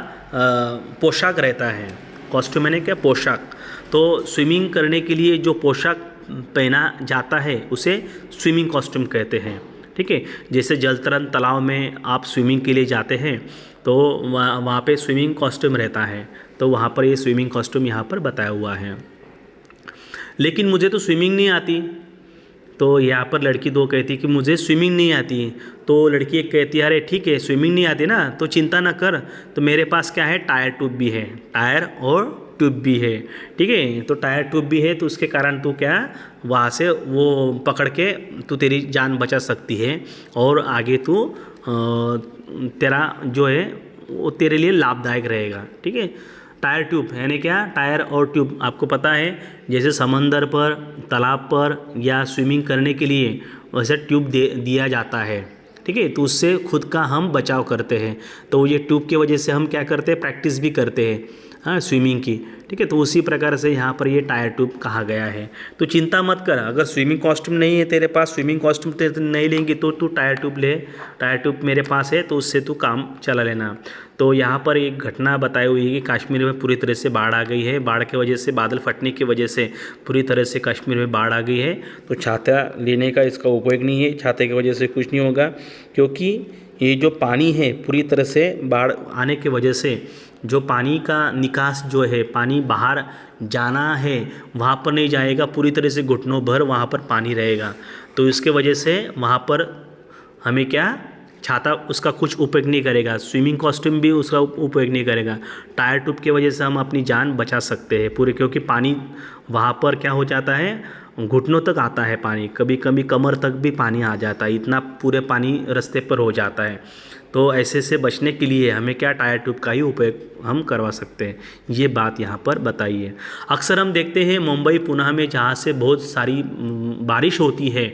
पोशाक रहता है। कॉस्ट्यूम यानी क्या, पोशाक। तो स्विमिंग करने के लिए जो पोशाक पहना जाता है उसे स्विमिंग कॉस्ट्यूम कहते हैं, ठीक है। जैसे जल तरंग तालाब में आप स्विमिंग के लिए जाते हैं तो वहाँ पे स्विमिंग कॉस्ट्यूम रहता है, तो वहाँ पर ये स्विमिंग कॉस्ट्यूम यहाँ पर बताया हुआ है। लेकिन मुझे तो स्विमिंग नहीं आती, तो यहाँ पर लड़की 2 कहती कि मुझे स्विमिंग नहीं आती। तो लड़की 1 कहती है, अरे ठीक है, स्विमिंग नहीं आती ना, तो चिंता ना कर, तो मेरे पास क्या है, टायर ट्यूब भी है, टायर और ट्यूब भी है, ठीक है। तो टायर ट्यूब भी है, तो उसके कारण तू क्या, वहाँ से वो पकड़ के तू तेरी जान बचा सकती है, और आगे तू तेरा जो है वो तेरे लिए लाभदायक रहेगा, ठीक है। टायर ट्यूब यानी क्या, टायर और ट्यूब आपको पता है, जैसे समंदर पर, तालाब पर या स्विमिंग करने के लिए वैसे ट्यूब दिया जाता है, ठीक है। तो उससे खुद का हम बचाव करते हैं, तो ये ट्यूब की वजह से हम क्या करते हैं, प्रैक्टिस भी करते हैं, हाँ, स्विमिंग की, ठीक है। तो उसी प्रकार से यहाँ पर ये टायर ट्यूब कहा गया है। तो चिंता मत कर, अगर स्विमिंग कॉस्ट्यूम नहीं है तेरे पास, स्विमिंग कॉस्ट्यूम नहीं लेंगी तो तू टायर ट्यूब ले, टायर ट्यूब मेरे पास है, तो उससे तू काम चला लेना। तो यहाँ पर एक घटना बताई हुई है कि कश्मीर में पूरी तरह से बाढ़ आ गई है, बाढ़ की वजह से, बादल फटने की वजह से पूरी तरह से कश्मीर में बाढ़ आ गई है। तो छाता लेने का इसका उपयोग नहीं है, छाते की वजह से कुछ नहीं होगा, क्योंकि ये जो पानी है पूरी तरह से बाढ़ आने की वजह से जो पानी का निकास जो है, पानी बाहर जाना है वहाँ पर नहीं जाएगा, पूरी तरह से घुटनों भर वहाँ पर पानी रहेगा। तो इसके वजह से वहाँ पर हमें क्या, छाता उसका कुछ उपयोग नहीं करेगा, स्विमिंग कॉस्ट्यूम भी उसका उपयोग नहीं करेगा। टायर ट्यूब की वजह से हम अपनी जान बचा सकते हैं पूरे, क्योंकि पानी वहाँ पर क्या हो जाता है, घुटनों तक आता है पानी, कभी कभी कमर तक भी पानी आ जाता है, इतना पूरे पानी रास्ते पर हो जाता है। तो ऐसे से बचने के लिए हमें क्या, टायर ट्यूब का ही उपयोग हम करवा सकते हैं, ये बात यहाँ पर बताई है। अक्सर हम देखते हैं मुंबई पुणे में जहाँ से बहुत सारी बारिश होती है,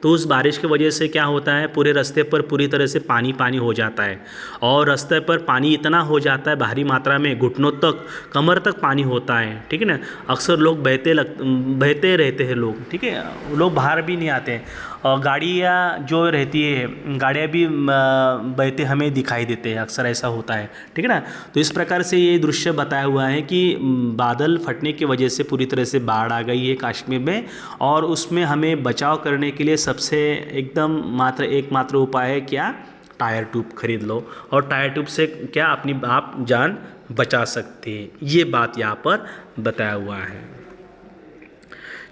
तो उस बारिश की वजह से क्या होता है, पूरे रास्ते पर पूरी तरह से पानी हो जाता है, और रास्ते पर पानी इतना हो जाता है भारी मात्रा में, घुटनों तक, कमर तक पानी होता है, ठीक है ना। अक्सर लोग बहते रहते हैं लोग, ठीक है, लोग बाहर भी नहीं आते हैं, और गाड़ियाँ जो रहती है, गाड़ियाँ भी बहते हमें दिखाई देते हैं, अक्सर ऐसा होता है, ठीक है ना। तो इस प्रकार से ये दृश्य बताया हुआ है कि बादल फटने की वजह से पूरी तरह से बाढ़ आ गई है कश्मीर में, और उसमें हमें बचाव करने के लिए सबसे एकदम एकमात्र उपाय है क्या, टायर ट्यूब खरीद लो, और टायर ट्यूब से क्या अपनी आप जान बचा सकते हैं, ये बात यहाँ पर बताया हुआ है।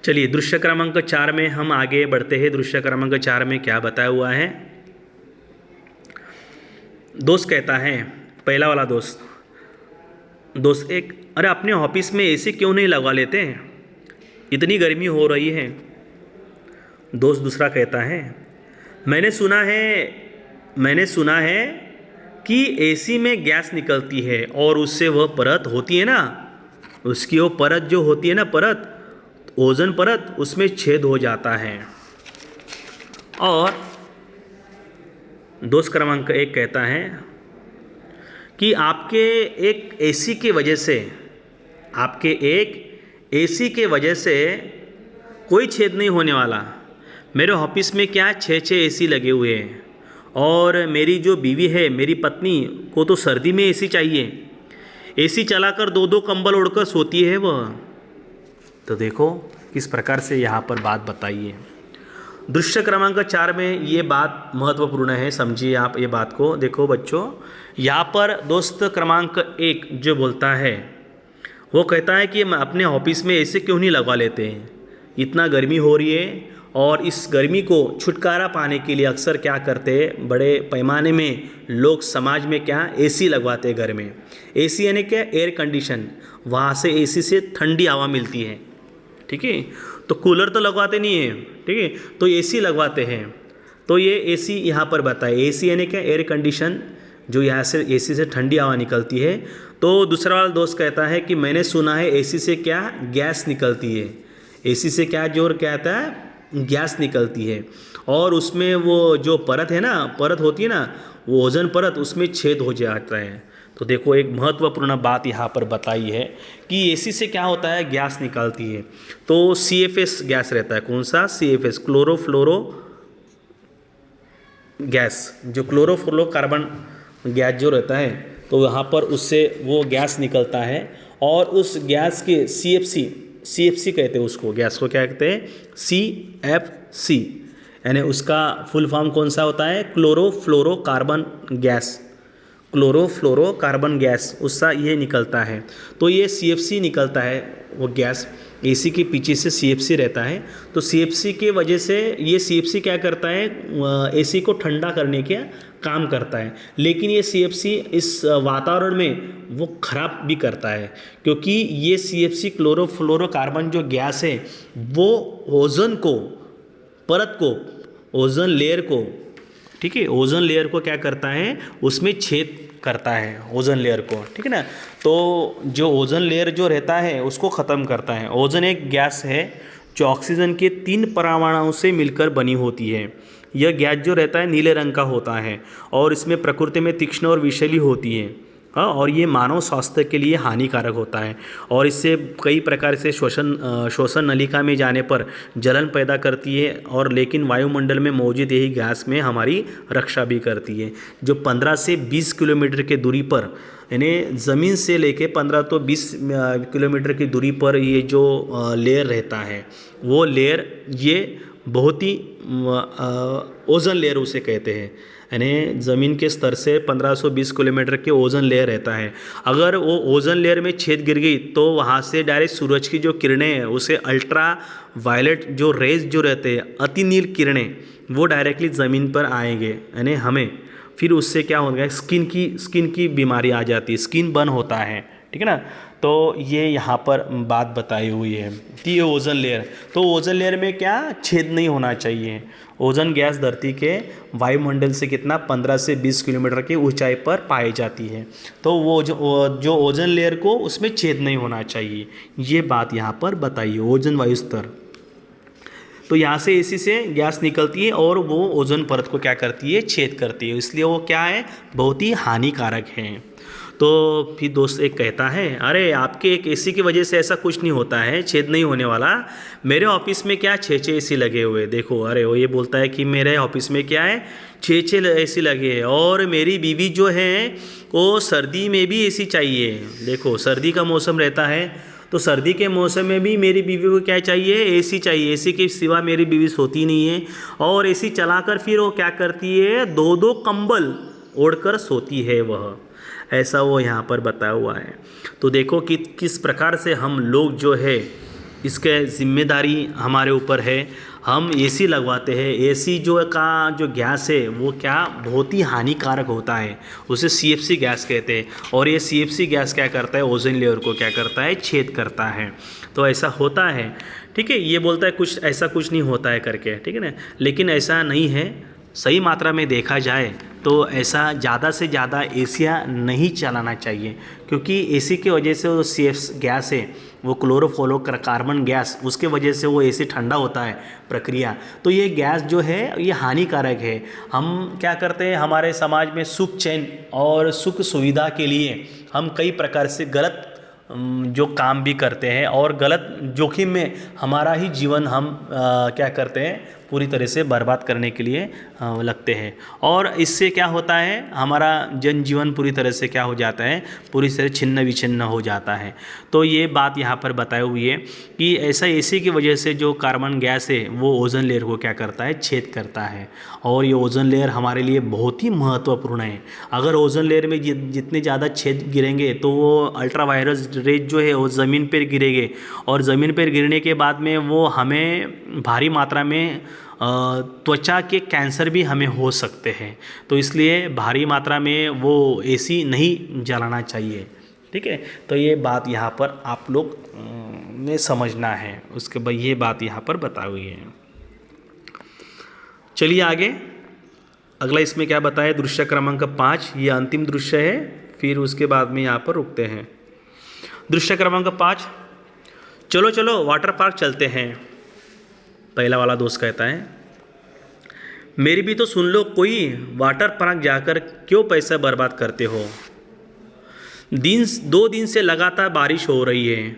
चलिए दृश्य क्रमांक 4 में हम आगे बढ़ते हैं। दृश्य क्रमांक 4 में क्या बताया हुआ है, दोस्त कहता है, पहला वाला दोस्त एक, अरे अपने ऑफिस में एसी क्यों नहीं लगा लेते हैं, इतनी गर्मी हो रही है। दोस्त दूसरा कहता है, मैंने सुना है कि एसी में गैस निकलती है और उससे वह परत होती है ना, उसकी वो परत जो होती है ना, परत, ओजोन परत, उसमें छेद हो जाता है। और दोस्त क्रमांक 1 कहता है कि आपके एक एसी की वजह से कोई छेद नहीं होने वाला। मेरे ऑफिस में क्या 6 एसी लगे हुए हैं, और मेरी जो बीवी है, मेरी पत्नी को तो सर्दी में एसी चाहिए, एसी चलाकर 2 कंबल ओढ़कर सोती है वह। तो देखो किस प्रकार से यहाँ पर बात बताई है। दृश्य क्रमांक 4 में ये बात महत्वपूर्ण है, समझिए आप ये बात को। देखो बच्चों, यहाँ पर दोस्त क्रमांक 1 जो बोलता है वो कहता है कि हम अपने ऑफिस में ऐसे क्यों नहीं लगवा लेते हैं, इतना गर्मी हो रही है और इस गर्मी को छुटकारा पाने के लिए अक्सर क्या करते हैं, बड़े पैमाने में लोग समाज में क्या एसी लगवाते हैं घर में। एसी यानी क्या, एयर कंडीशन, वहाँ से एसी से ठंडी हवा मिलती है, ठीक है। तो कूलर तो लगवाते नहीं हैं, ठीक है, तो एसी लगवाते हैं। तो ये एसी यहाँ पर बताए, एसी यानी क्या, एयर कंडीशन, जो यहाँ से एसी से ठंडी हवा निकलती है। तो दूसरा वाला दोस्त कहता है कि मैंने सुना है एसी से क्या, गैस निकलती है। एसी से क्या जोर क्या आता है, गैस निकलती है और उसमें वो जो परत है ना, परत होती है ना, वो ओजोन परत, उसमें छेद हो जाता है। तो देखो एक महत्वपूर्ण बात यहाँ पर बताई है कि एसी से क्या होता है, गैस निकलती है। तो CFS गैस रहता है, कौन सा, CFS, क्लोरोफ्लोरो गैस, जो क्लोरोफ्लोरोकार्बन गैस जो रहता है, तो यहाँ पर उससे वो गैस निकलता है और उस गैस के CFC कहते हैं उसको, गैस को क्या कहते हैं, CFC, यानी उसका फुल फॉर्म कौन सा होता है, क्लोरोफ्लोरोकार्बन गैस, क्लोरोफ्लोरोकार्बन गैस, उसका ये निकलता है। तो ये CFC निकलता है वो गैस, एसी के पीछे से CFC रहता है। तो CFC के वजह से ये CFC क्या करता है, एसी को ठंडा करने का काम करता है। लेकिन ये CFC इस वातावरण में वो खराब भी करता है, क्योंकि ये CFC क्लोरोफ्लोरोकार्बन जो गैस है वो ओजोन को, परत को, ओजोन लेयर को, ठीक है, ओजोन लेयर को क्या करता है, उसमें छेद करता है ओजोन लेयर को, ठीक है ना। तो जो ओजोन लेयर जो रहता है उसको ख़त्म करता है। ओजोन एक गैस है जो ऑक्सीजन के 3 परमाणुओं से मिलकर बनी होती है। यह गैस जो रहता है नीले रंग का होता है और इसमें प्रकृति में तीक्ष्ण और विषैली होती है, हाँ, और ये मानव स्वास्थ्य के लिए हानिकारक होता है और इससे कई प्रकार से श्वसन नलिका में जाने पर जलन पैदा करती है और लेकिन वायुमंडल में मौजूद यही गैस में हमारी रक्षा भी करती है। जो 15 से 20 किलोमीटर के दूरी पर, यानी ज़मीन से लेके 15 तो 20 किलोमीटर की दूरी पर ये जो लेयर रहता है, वो लेयर ये बहुत ही ओजोन लेयर उसे कहते हैं, यानी ज़मीन के स्तर से 1520 किलोमीटर के ओजोन लेयर रहता है। अगर वो ओजोन लेयर में छेद गिर गई तो वहाँ से डायरेक्ट सूरज की जो किरणें हैं, उसे अल्ट्रा वायलेट जो रेज जो रहते हैं, अति नील किरणें, वो डायरेक्टली ज़मीन पर आएंगे, यानी हमें फिर उससे क्या होगा, स्किन की बीमारी आ जाती है, स्किन बर्न होता है, ठीक है ना। तो ये यहाँ पर बात बताई हुई है कि ये ओजोन लेयर, तो ओजोन लेयर में क्या छेद नहीं होना चाहिए। ओजोन गैस धरती के वायुमंडल से कितना 15 से 20 किलोमीटर की ऊंचाई पर पाई जाती है। तो वो जो ओजोन लेयर को उसमें छेद नहीं होना चाहिए, ये बात यहाँ पर बताइए। ओजोन वायु स्तर, तो यहाँ से एसी से गैस निकलती है और वो ओजोन परत को क्या करती है, छेद करती है, इसलिए वो क्या है, बहुत ही हानिकारक है। तो फिर दोस्त एक कहता है, अरे आपके एक एसी की वजह से ऐसा कुछ नहीं होता है, छेद नहीं होने वाला। मेरे ऑफिस में क्या 6 एसी लगे हुए, देखो। अरे वो ये बोलता है कि मेरे ऑफिस में क्या है, 6 एसी लगे हैं और मेरी बीवी जो है वो सर्दी में भी एसी चाहिए। देखो सर्दी का मौसम रहता है, तो सर्दी के मौसम में भी मेरी बीवी को क्या चाहिए, एसी चाहिए। एसी के सिवा मेरी बीवी सोती नहीं है और एसी चलाकर फिर वो क्या करती है, 2-2 कंबल ओढ़कर सोती है वह, ऐसा वो यहाँ पर बताया हुआ है। तो देखो कि किस प्रकार से हम लोग जो है, इसके जिम्मेदारी हमारे ऊपर है। हम एसी लगवाते हैं, एसी जो गैस है वो क्या बहुत ही हानिकारक होता है, उसे CFC गैस कहते हैं और ये CFC गैस क्या करता है, ओजोन लेयर को क्या करता है, छेद करता है। तो ऐसा होता है, ठीक है। ये बोलता है कुछ ऐसा कुछ नहीं होता है करके, ठीक है ना, लेकिन ऐसा नहीं है। सही मात्रा में देखा जाए तो ऐसा ज़्यादा से ज़्यादा एसियाँ नहीं चलाना चाहिए, क्योंकि एसी की वजह से वो CFC गैस है, वो क्लोरोफ्लोरोकार्बन गैस, उसके वजह से वो एसी ठंडा होता है प्रक्रिया। तो ये गैस जो है ये हानिकारक है। हम क्या करते हैं, हमारे समाज में सुख चैन और सुख सुविधा के लिए हम कई प्रकार से गलत जो काम भी करते हैं और गलत जोखिम में हमारा ही जीवन हम क्या करते हैं, पूरी तरह से बर्बाद करने के लिए लगते हैं। और इससे क्या होता है, हमारा जनजीवन पूरी तरह से क्या हो जाता है, पूरी तरह छिन्न विछिन्न हो जाता है। तो ये बात यहाँ पर बताई हुई है कि ऐसा इसी की वजह से जो कार्बन गैस है वो ओजोन लेयर को क्या करता है, छेद करता है। और ये ओजोन लेयर हमारे लिए बहुत ही महत्वपूर्ण है। अगर ओजोन लेयर में जितने ज़्यादा छेद गिरेंगे तो वो अल्ट्रावायलेट रेज जो है वो ज़मीन पर गिरेंगे, और ज़मीन पर गिरने के बाद में वो हमें भारी मात्रा में त्वचा के कैंसर भी हमें हो सकते हैं। तो इसलिए भारी मात्रा में वो एसी नहीं जलाना चाहिए। ठीक है, तो ये बात यहाँ पर आप लोग ने समझना है। उसके बाद ये बात यहाँ पर बताई हुई है। चलिए आगे, अगला इसमें क्या बताया, दृश्य क्रमांक 5, ये अंतिम दृश्य है, फिर उसके बाद में यहाँ पर रुकते हैं। दृश्य क्रमांक 5, चलो चलो वाटर पार्क चलते हैं। पहला वाला दोस्त कहता है, मेरी भी तो सुन लो कोई, वाटर पार्क जाकर क्यों पैसा बर्बाद करते हो। 2 दिन से लगातार बारिश हो रही है,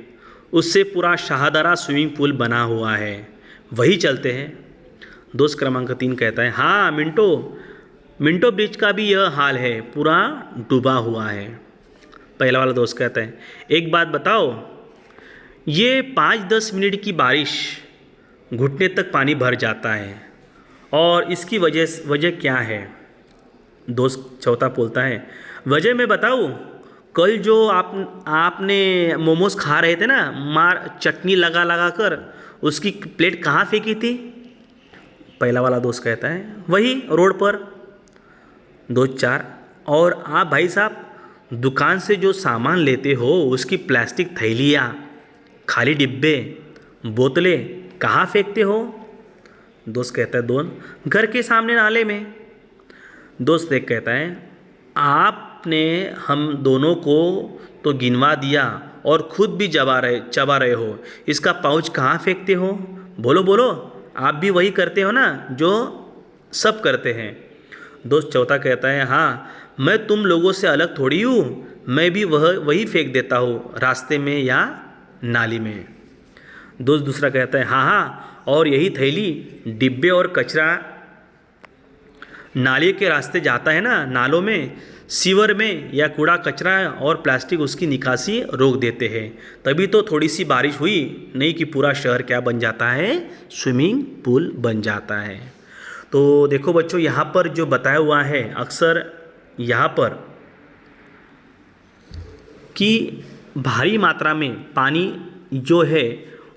उससे पूरा शाहदरा स्विमिंग पूल बना हुआ है, वही चलते हैं। दोस्त क्रमांक 3 कहता है, हाँ मिंटो ब्रिज का भी यह हाल है, पूरा डूबा हुआ है। पहला वाला दोस्त कहता है, एक बात बताओ, ये 5-10 मिनट की बारिश घुटने तक पानी भर जाता है, और इसकी वजह क्या है। दोस्त चौथा बोलता है, वजह मैं बताऊँ, कल जो आपने मोमोज खा रहे थे ना, चटनी लगा कर उसकी प्लेट कहाँ फेंकी थी। पहला वाला दोस्त कहता है, वही रोड पर। दोस्त 4, और आप भाई साहब दुकान से जो सामान लेते हो उसकी प्लास्टिक थैलियाँ, खाली डिब्बे, बोतलें कहाँ फेंकते हो। दोस्त कहता है 2, घर के सामने नाले में। दोस्त 1 कहता है, आपने हम दोनों को तो गिनवा दिया और खुद भी चबा रहे हो, इसका पाउच कहाँ फेंकते हो। बोलो बोलो, आप भी वही करते हो ना जो सब करते हैं। दोस्त चौथा कहता है, हाँ मैं तुम लोगों से अलग थोड़ी हूँ, मैं भी वही फेंक देता हूँ, रास्ते में या नाली में। दोस्त दूसरा कहता है, हाँ, और यही थैली, डिब्बे और कचरा नाले के रास्ते जाता है ना, नालों में, सीवर में, या कूड़ा कचरा और प्लास्टिक उसकी निकासी रोक देते हैं। तभी तो थोड़ी सी बारिश हुई, नहीं कि पूरा शहर क्या बन जाता है, स्विमिंग पूल बन जाता है। तो देखो बच्चों, यहाँ पर जो बताया हुआ है, अक्सर यहाँ पर कि भारी मात्रा में पानी जो है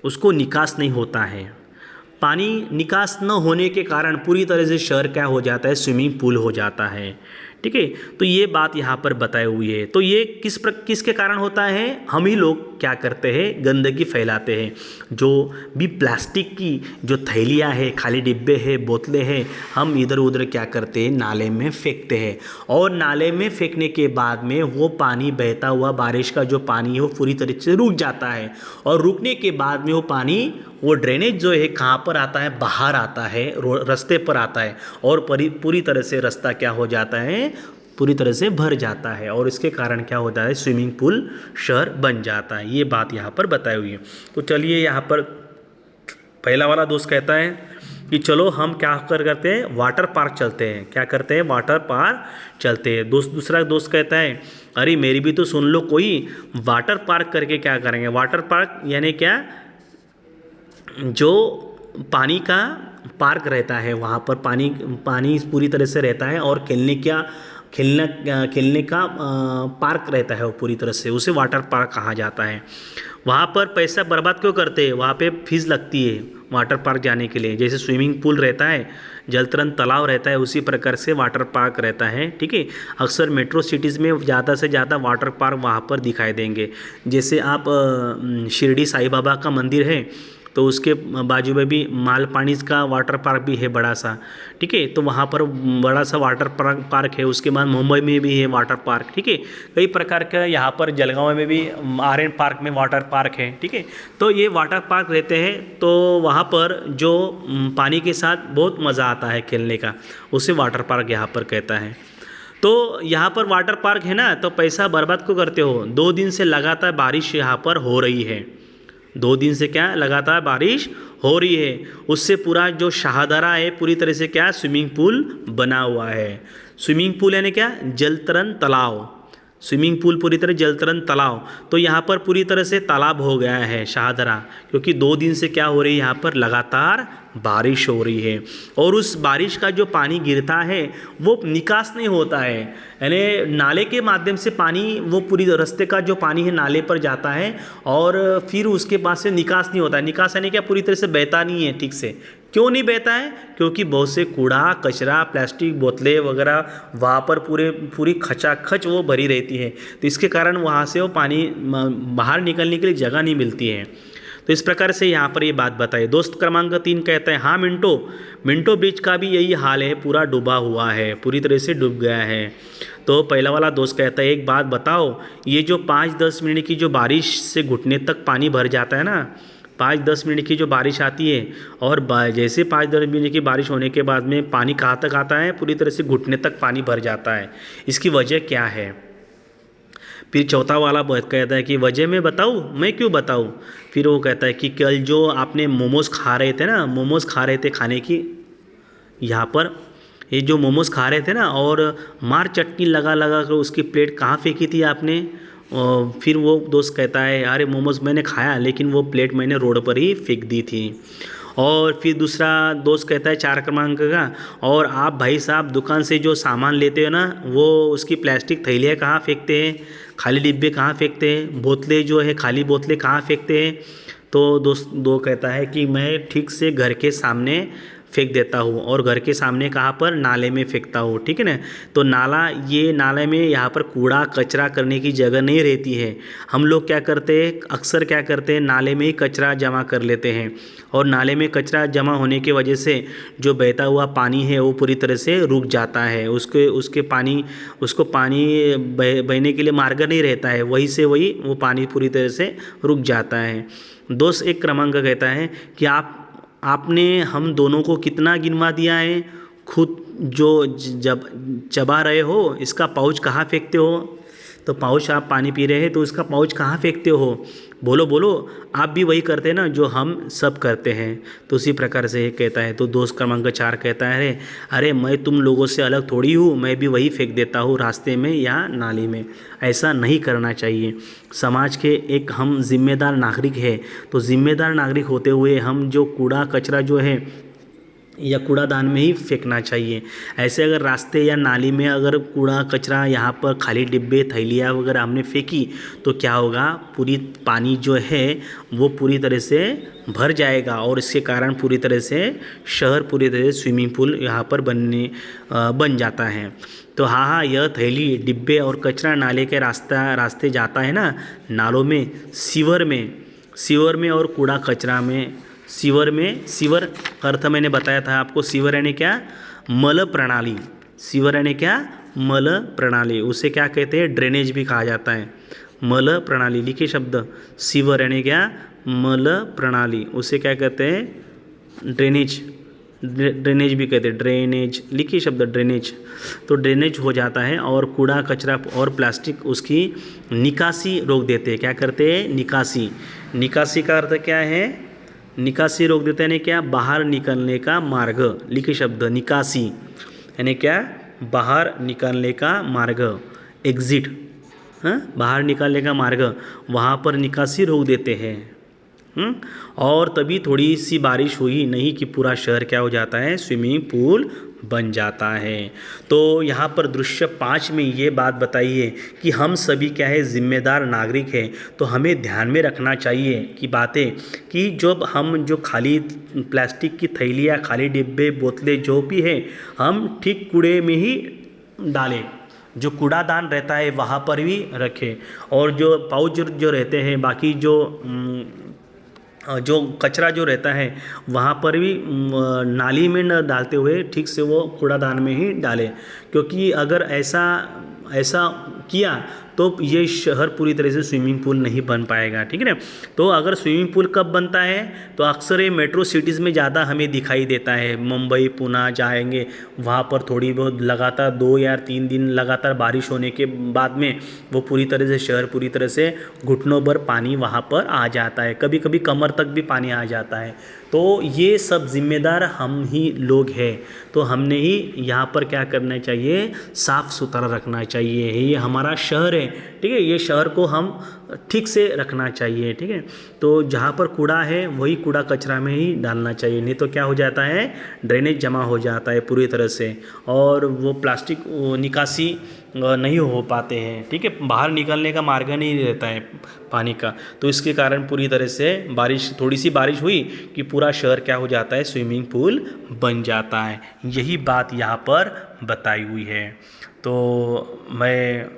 उसको निकास नहीं होता है। पानी निकास न होने के कारण पूरी तरह से शहर क्या हो जाता है, स्विमिंग पूल हो जाता है। ठीक है, तो ये बात यहाँ पर बताई हुई है। तो ये किसके कारण होता है, हम ही लोग क्या करते हैं, गंदगी फैलाते हैं। जो भी प्लास्टिक की जो थैलियाँ है, खाली डिब्बे हैं, बोतलें हैं, हम इधर उधर क्या करते हैं, नाले में फेंकते हैं। और नाले में फेंकने के बाद में वो पानी बहता हुआ, बारिश का जो पानी है वो पूरी तरह से रुक जाता है, और रुकने के बाद में वो पानी, वो ड्रेनेज जो है कहाँ पर आता है, बाहर आता है, रास्ते पर आता है, और पूरी तरह से रास्ता क्या हो जाता है, पूरी तरह से भर जाता है, और इसके कारण क्या होता है, स्विमिंग पूल शहर बन जाता है। ये बात यहाँ पर बताई हुई है। तो चलिए यहाँ पर पहला वाला दोस्त कहता है कि चलो हम क्या करते हैं, वाटर पार्क चलते हैं। क्या करते हैं, वाटर पार्क चलते हैं। दूसरा दोस्त कहता है, अरे मेरी भी तो सुन लो कोई, वाटर पार्क करके क्या करेंगे। वाटर पार्क यानी क्या, जो पानी का पार्क रहता है, वहाँ पर पानी पूरी तरह से रहता है, और खेलने का पार्क रहता है वो पूरी तरह से, उसे वाटर पार्क कहा जाता है। वहाँ पर पैसा बर्बाद क्यों करते हैं, वहाँ पे फीस लगती है वाटर पार्क जाने के लिए। जैसे स्विमिंग पूल रहता है, जल तरंग तालाब रहता है, उसी प्रकार से वाटर पार्क रहता है। ठीक है, अक्सर मेट्रो सिटीज़ में ज़्यादा से ज़्यादा वाटर पार्क वहाँ पर दिखाई देंगे। जैसे आप शिरडी साईं बाबा का मंदिर है, तो उसके बाजू में भी मालपानी का वाटर पार्क भी है बड़ा सा। ठीक है, तो वहाँ पर बड़ा सा वाटर पार्क है। उसके बाद मुंबई में भी है वाटर पार्क। ठीक है, कई प्रकार का, यहाँ पर जलगांव में भी आर्यन पार्क में वाटर पार्क है। ठीक है, तो ये वाटर पार्क रहते हैं, तो वहाँ पर जो पानी के साथ बहुत मज़ा आता है खेलने का, उसे वाटर पार्क यहाँ पर कहता है। तो यहाँ पर वाटर पार्क है ना, तो पैसा बर्बाद क्यों करते हो। 2 दिन से लगातार बारिश यहाँ पर हो रही है, 2 दिन से क्या लगातार बारिश हो रही है, उससे पूरा जो शाहदरा है पूरी तरह से क्या स्विमिंग पूल बना हुआ है। स्विमिंग पूल यानी क्या, जलतरण तालाब। स्विमिंग पूल पूरी तरह जलतरण तालाब, तो यहाँ पर पूरी तरह से तालाब हो गया है शाहदरा, क्योंकि 2 दिन से क्या हो रही है, यहाँ पर लगातार बारिश हो रही है। और उस बारिश का जो पानी गिरता है वो निकास नहीं होता है, यानी नाले के माध्यम से पानी, वो पूरी रास्ते का जो पानी है नाले पर जाता है और फिर उसके पास से निकास नहीं होता है। निकास यानी क्या, पूरी तरह से बहता नहीं है ठीक से। क्यों नहीं बहता है, क्योंकि बहुत से कूड़ा कचरा प्लास्टिक बोतलें वगैरह वहाँ पर पूरी खचाखच वो भरी रहती है, तो इसके कारण वहाँ से वो पानी बाहर निकलने के लिए जगह नहीं मिलती है। तो इस प्रकार से यहाँ पर ये बात बताई। दोस्त क्रमांक 3 कहता है, हाँ मिंटो ब्रिज का भी यही हाल है, पूरा डूबा हुआ है, पूरी तरह से डूब गया है। तो पहला वाला दोस्त कहता है, एक बात बताओ, ये जो 5-10 मिनट की जो बारिश से घुटने तक पानी भर जाता है ना, 5-10 मिनट की जो बारिश आती है और जैसे 5-10 मिनट की बारिश होने के बाद में पानी कहाँ तक आता है, पूरी तरह से घुटने तक पानी भर जाता है। इसकी वजह क्या है? फिर चौथा वाला कहता है कि वजह मैं बताऊँ, मैं क्यों बताऊँ? फिर वो कहता है कि कल जो आपने मोमोज़ खा रहे थे ना, मोमोज़ खा रहे थे खाने की, यहाँ पर ये जो मोमोज़ खा रहे थे ना, और मार चटनी लगा लगा कर उसकी प्लेट कहाँ फेंकी थी आपने? और फिर वो दोस्त कहता है, अरे मोमोज़ मैंने खाया, लेकिन वो प्लेट मैंने रोड पर ही फेंक दी थी। और फिर दूसरा दोस्त कहता है 4 क्रमांक का, और आप भाई साहब दुकान से जो सामान लेते हो ना, वो उसकी प्लास्टिक थैलियाँ कहाँ फेंकते हैं, खाली डिब्बे कहाँ फेंकते हैं, बोतलें जो है खाली बोतलें कहाँ फेंकते हैं? तो दोस्त 2 कहता है कि मैं ठीक से घर के सामने फेंक देता हूँ, और घर के सामने कहाँ पर, नाले में फेंकता हूँ, ठीक है ना। तो नाले में यहाँ पर कूड़ा कचरा करने की जगह नहीं रहती है। हम लोग क्या करते हैं, अक्सर क्या करते हैं, नाले में ही कचरा जमा कर लेते हैं, और नाले में कचरा जमा होने की वजह से जो बहता हुआ पानी है वो पूरी तरह से रुक जाता है, उसको पानी बहने के लिए मार्ग नहीं रहता है, वहीं से वही वो पानी पूरी तरह से रुक जाता है। दोस्त 1 क्रमांक कहता है कि आपने हम दोनों को कितना गिनवा दिया है, खुद जो जब चबा रहे हो इसका पाउच कहाँ फेंकते हो? तो पाउच, आप पानी पी रहे हैं तो उसका पाउच कहाँ फेंकते हो? बोलो, आप भी वही करते हैं ना जो हम सब करते हैं। तो उसी प्रकार से ये कहता है। तो दोस्त क्रमांक 4 कहता है, अरे मैं तुम लोगों से अलग थोड़ी हूँ, मैं भी वही फेंक देता हूँ रास्ते में या नाली में। ऐसा नहीं करना चाहिए। समाज के एक हम जिम्मेदार नागरिक हैं, तो जिम्मेदार नागरिक होते हुए हम जो कूड़ा कचरा जो है या कूड़ादान में ही फेंकना चाहिए। ऐसे अगर रास्ते या नाली में अगर कूड़ा कचरा यहाँ पर खाली डिब्बे थैलियाँ वगैरह हमने फेंकी तो क्या होगा, पूरी पानी जो है वो पूरी तरह से भर जाएगा, और इसके कारण पूरी तरह से शहर पूरी तरह से स्विमिंग पूल यहाँ पर बन जाता है। तो हाँ, यह थैली डिब्बे और कचरा नाले के रास्ते जाता है ना, नालों में, सीवर में और कूड़ा कचरा में। सीवर का अर्थ मैंने बताया था आपको। सीवर यानी क्या, मल प्रणाली। सीवर यानी क्या, मल प्रणाली। उसे क्या कहते हैं, ड्रेनेज भी कहा जाता है। मल प्रणाली, लिखिए शब्द, सीवर यानी क्या, मल प्रणाली। उसे क्या कहते हैं, ड्रेनेज भी कहते हैं, ड्रेनेज। लिखिए शब्द ड्रेनेज। तो ड्रेनेज हो जाता है और कूड़ा कचरा और प्लास्टिक उसकी निकासी रोक देते हैं। क्या करते हैं, निकासी का अर्थ क्या है, निकासी रोक देते हैं, यानी क्या, बाहर निकलने का मार्ग। लिखिए शब्द निकासी यानी क्या, बाहर निकलने का मार्ग, एग्जिट। बाहर निकलने का मार्ग, वहाँ पर निकासी रोक देते हैं। और तभी थोड़ी सी बारिश हुई नहीं कि पूरा शहर क्या हो जाता है, स्विमिंग पूल बन जाता है। तो यहाँ पर दृश्य 5 में ये बात बताई है कि हम सभी क्या है, जिम्मेदार नागरिक हैं। तो हमें ध्यान में रखना चाहिए कि बातें, कि जब हम जो खाली प्लास्टिक की थैलियाँ, खाली डिब्बे बोतलें जो भी है, हम ठीक कूड़े में ही डालें, जो कूड़ादान रहता है वहाँ पर भी रखें, और जो पाउच जो रहते हैं, बाकी जो कचरा जो रहता है वहाँ पर भी नाली में न डालते हुए ठीक से वो कूड़ादान में ही डालें। क्योंकि अगर ऐसा किया तो ये शहर पूरी तरह से स्विमिंग पूल नहीं बन पाएगा, ठीक है ना। तो अगर स्विमिंग पूल कब बनता है, तो अक्सर ये मेट्रो सिटीज़ में ज़्यादा हमें दिखाई देता है। मुंबई पुणे जाएंगे, वहाँ पर थोड़ी बहुत लगातार 2 या 3 दिन लगातार बारिश होने के बाद में वो पूरी तरह से शहर पूरी तरह से घुटनों भर पानी वहाँ पर आ जाता है, कभी कभी कमर तक भी पानी आ जाता है। तो ये सब जिम्मेदार हम ही लोग हैं। तो हमने ही यहाँ पर क्या करना चाहिए, साफ़ सुथरा रखना चाहिए। ये हमारा शहर है, ठीक है, ये शहर को हम ठीक से रखना चाहिए, ठीक है। तो जहाँ पर कूड़ा है वही कूड़ा कचरा में ही डालना चाहिए, नहीं तो क्या हो जाता है, ड्रेनेज जमा हो जाता है पूरी तरह से और वो प्लास्टिक निकासी नहीं हो पाते हैं, ठीक है, बाहर निकलने का मार्ग नहीं रहता है पानी का। तो इसके कारण पूरी तरह से बारिश, थोड़ी सी बारिश हुई कि पूरा शहर क्या हो जाता है, स्विमिंग पूल बन जाता है। यही बात यहाँ पर बताई हुई है। तो मैं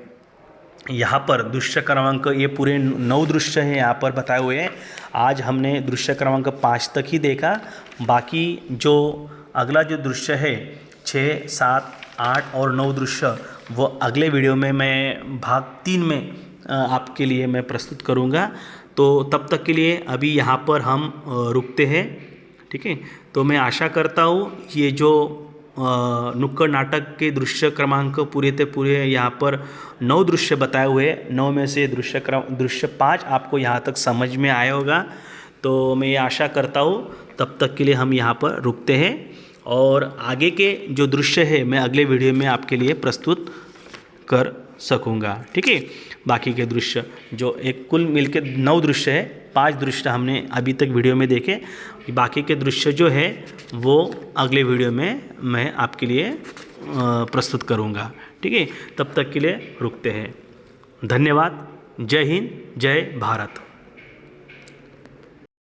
यहाँ पर दृश्य क्रमांक, ये पूरे 9 दृश्य हैं यहाँ पर बताए हुए हैं। आज हमने दृश्य क्रमांक 5 तक ही देखा, बाकी जो अगला जो दृश्य है 6, 7, 8 और 9 दृश्य वो अगले वीडियो में मैं भाग 3 में आपके लिए मैं प्रस्तुत करूँगा। तो तब तक के लिए अभी यहाँ पर हम रुकते हैं, ठीक है। तो मैं आशा करता हूँ ये जो नुक्कड़ नाटक के दृश्य क्रमांक पूरे यहाँ पर 9 दृश्य बताए हुए, 9 में से दृश्य 5 आपको यहाँ तक समझ में आया होगा। तो मैं ये आशा करता हूँ, तब तक के लिए हम यहाँ पर रुकते हैं और आगे के जो दृश्य है मैं अगले वीडियो में आपके लिए प्रस्तुत कर सकूँगा, ठीक है। बाकी के दृश्य जो एक कुल मिलके 9 दृश्य है, 5 दृश्य हमने अभी तक वीडियो में देखे, बाकी के दृश्य जो है वो अगले वीडियो में मैं आपके लिए प्रस्तुत करूँगा, ठीक है। तब तक के लिए रुकते हैं। धन्यवाद। जय हिंद, जय भारत।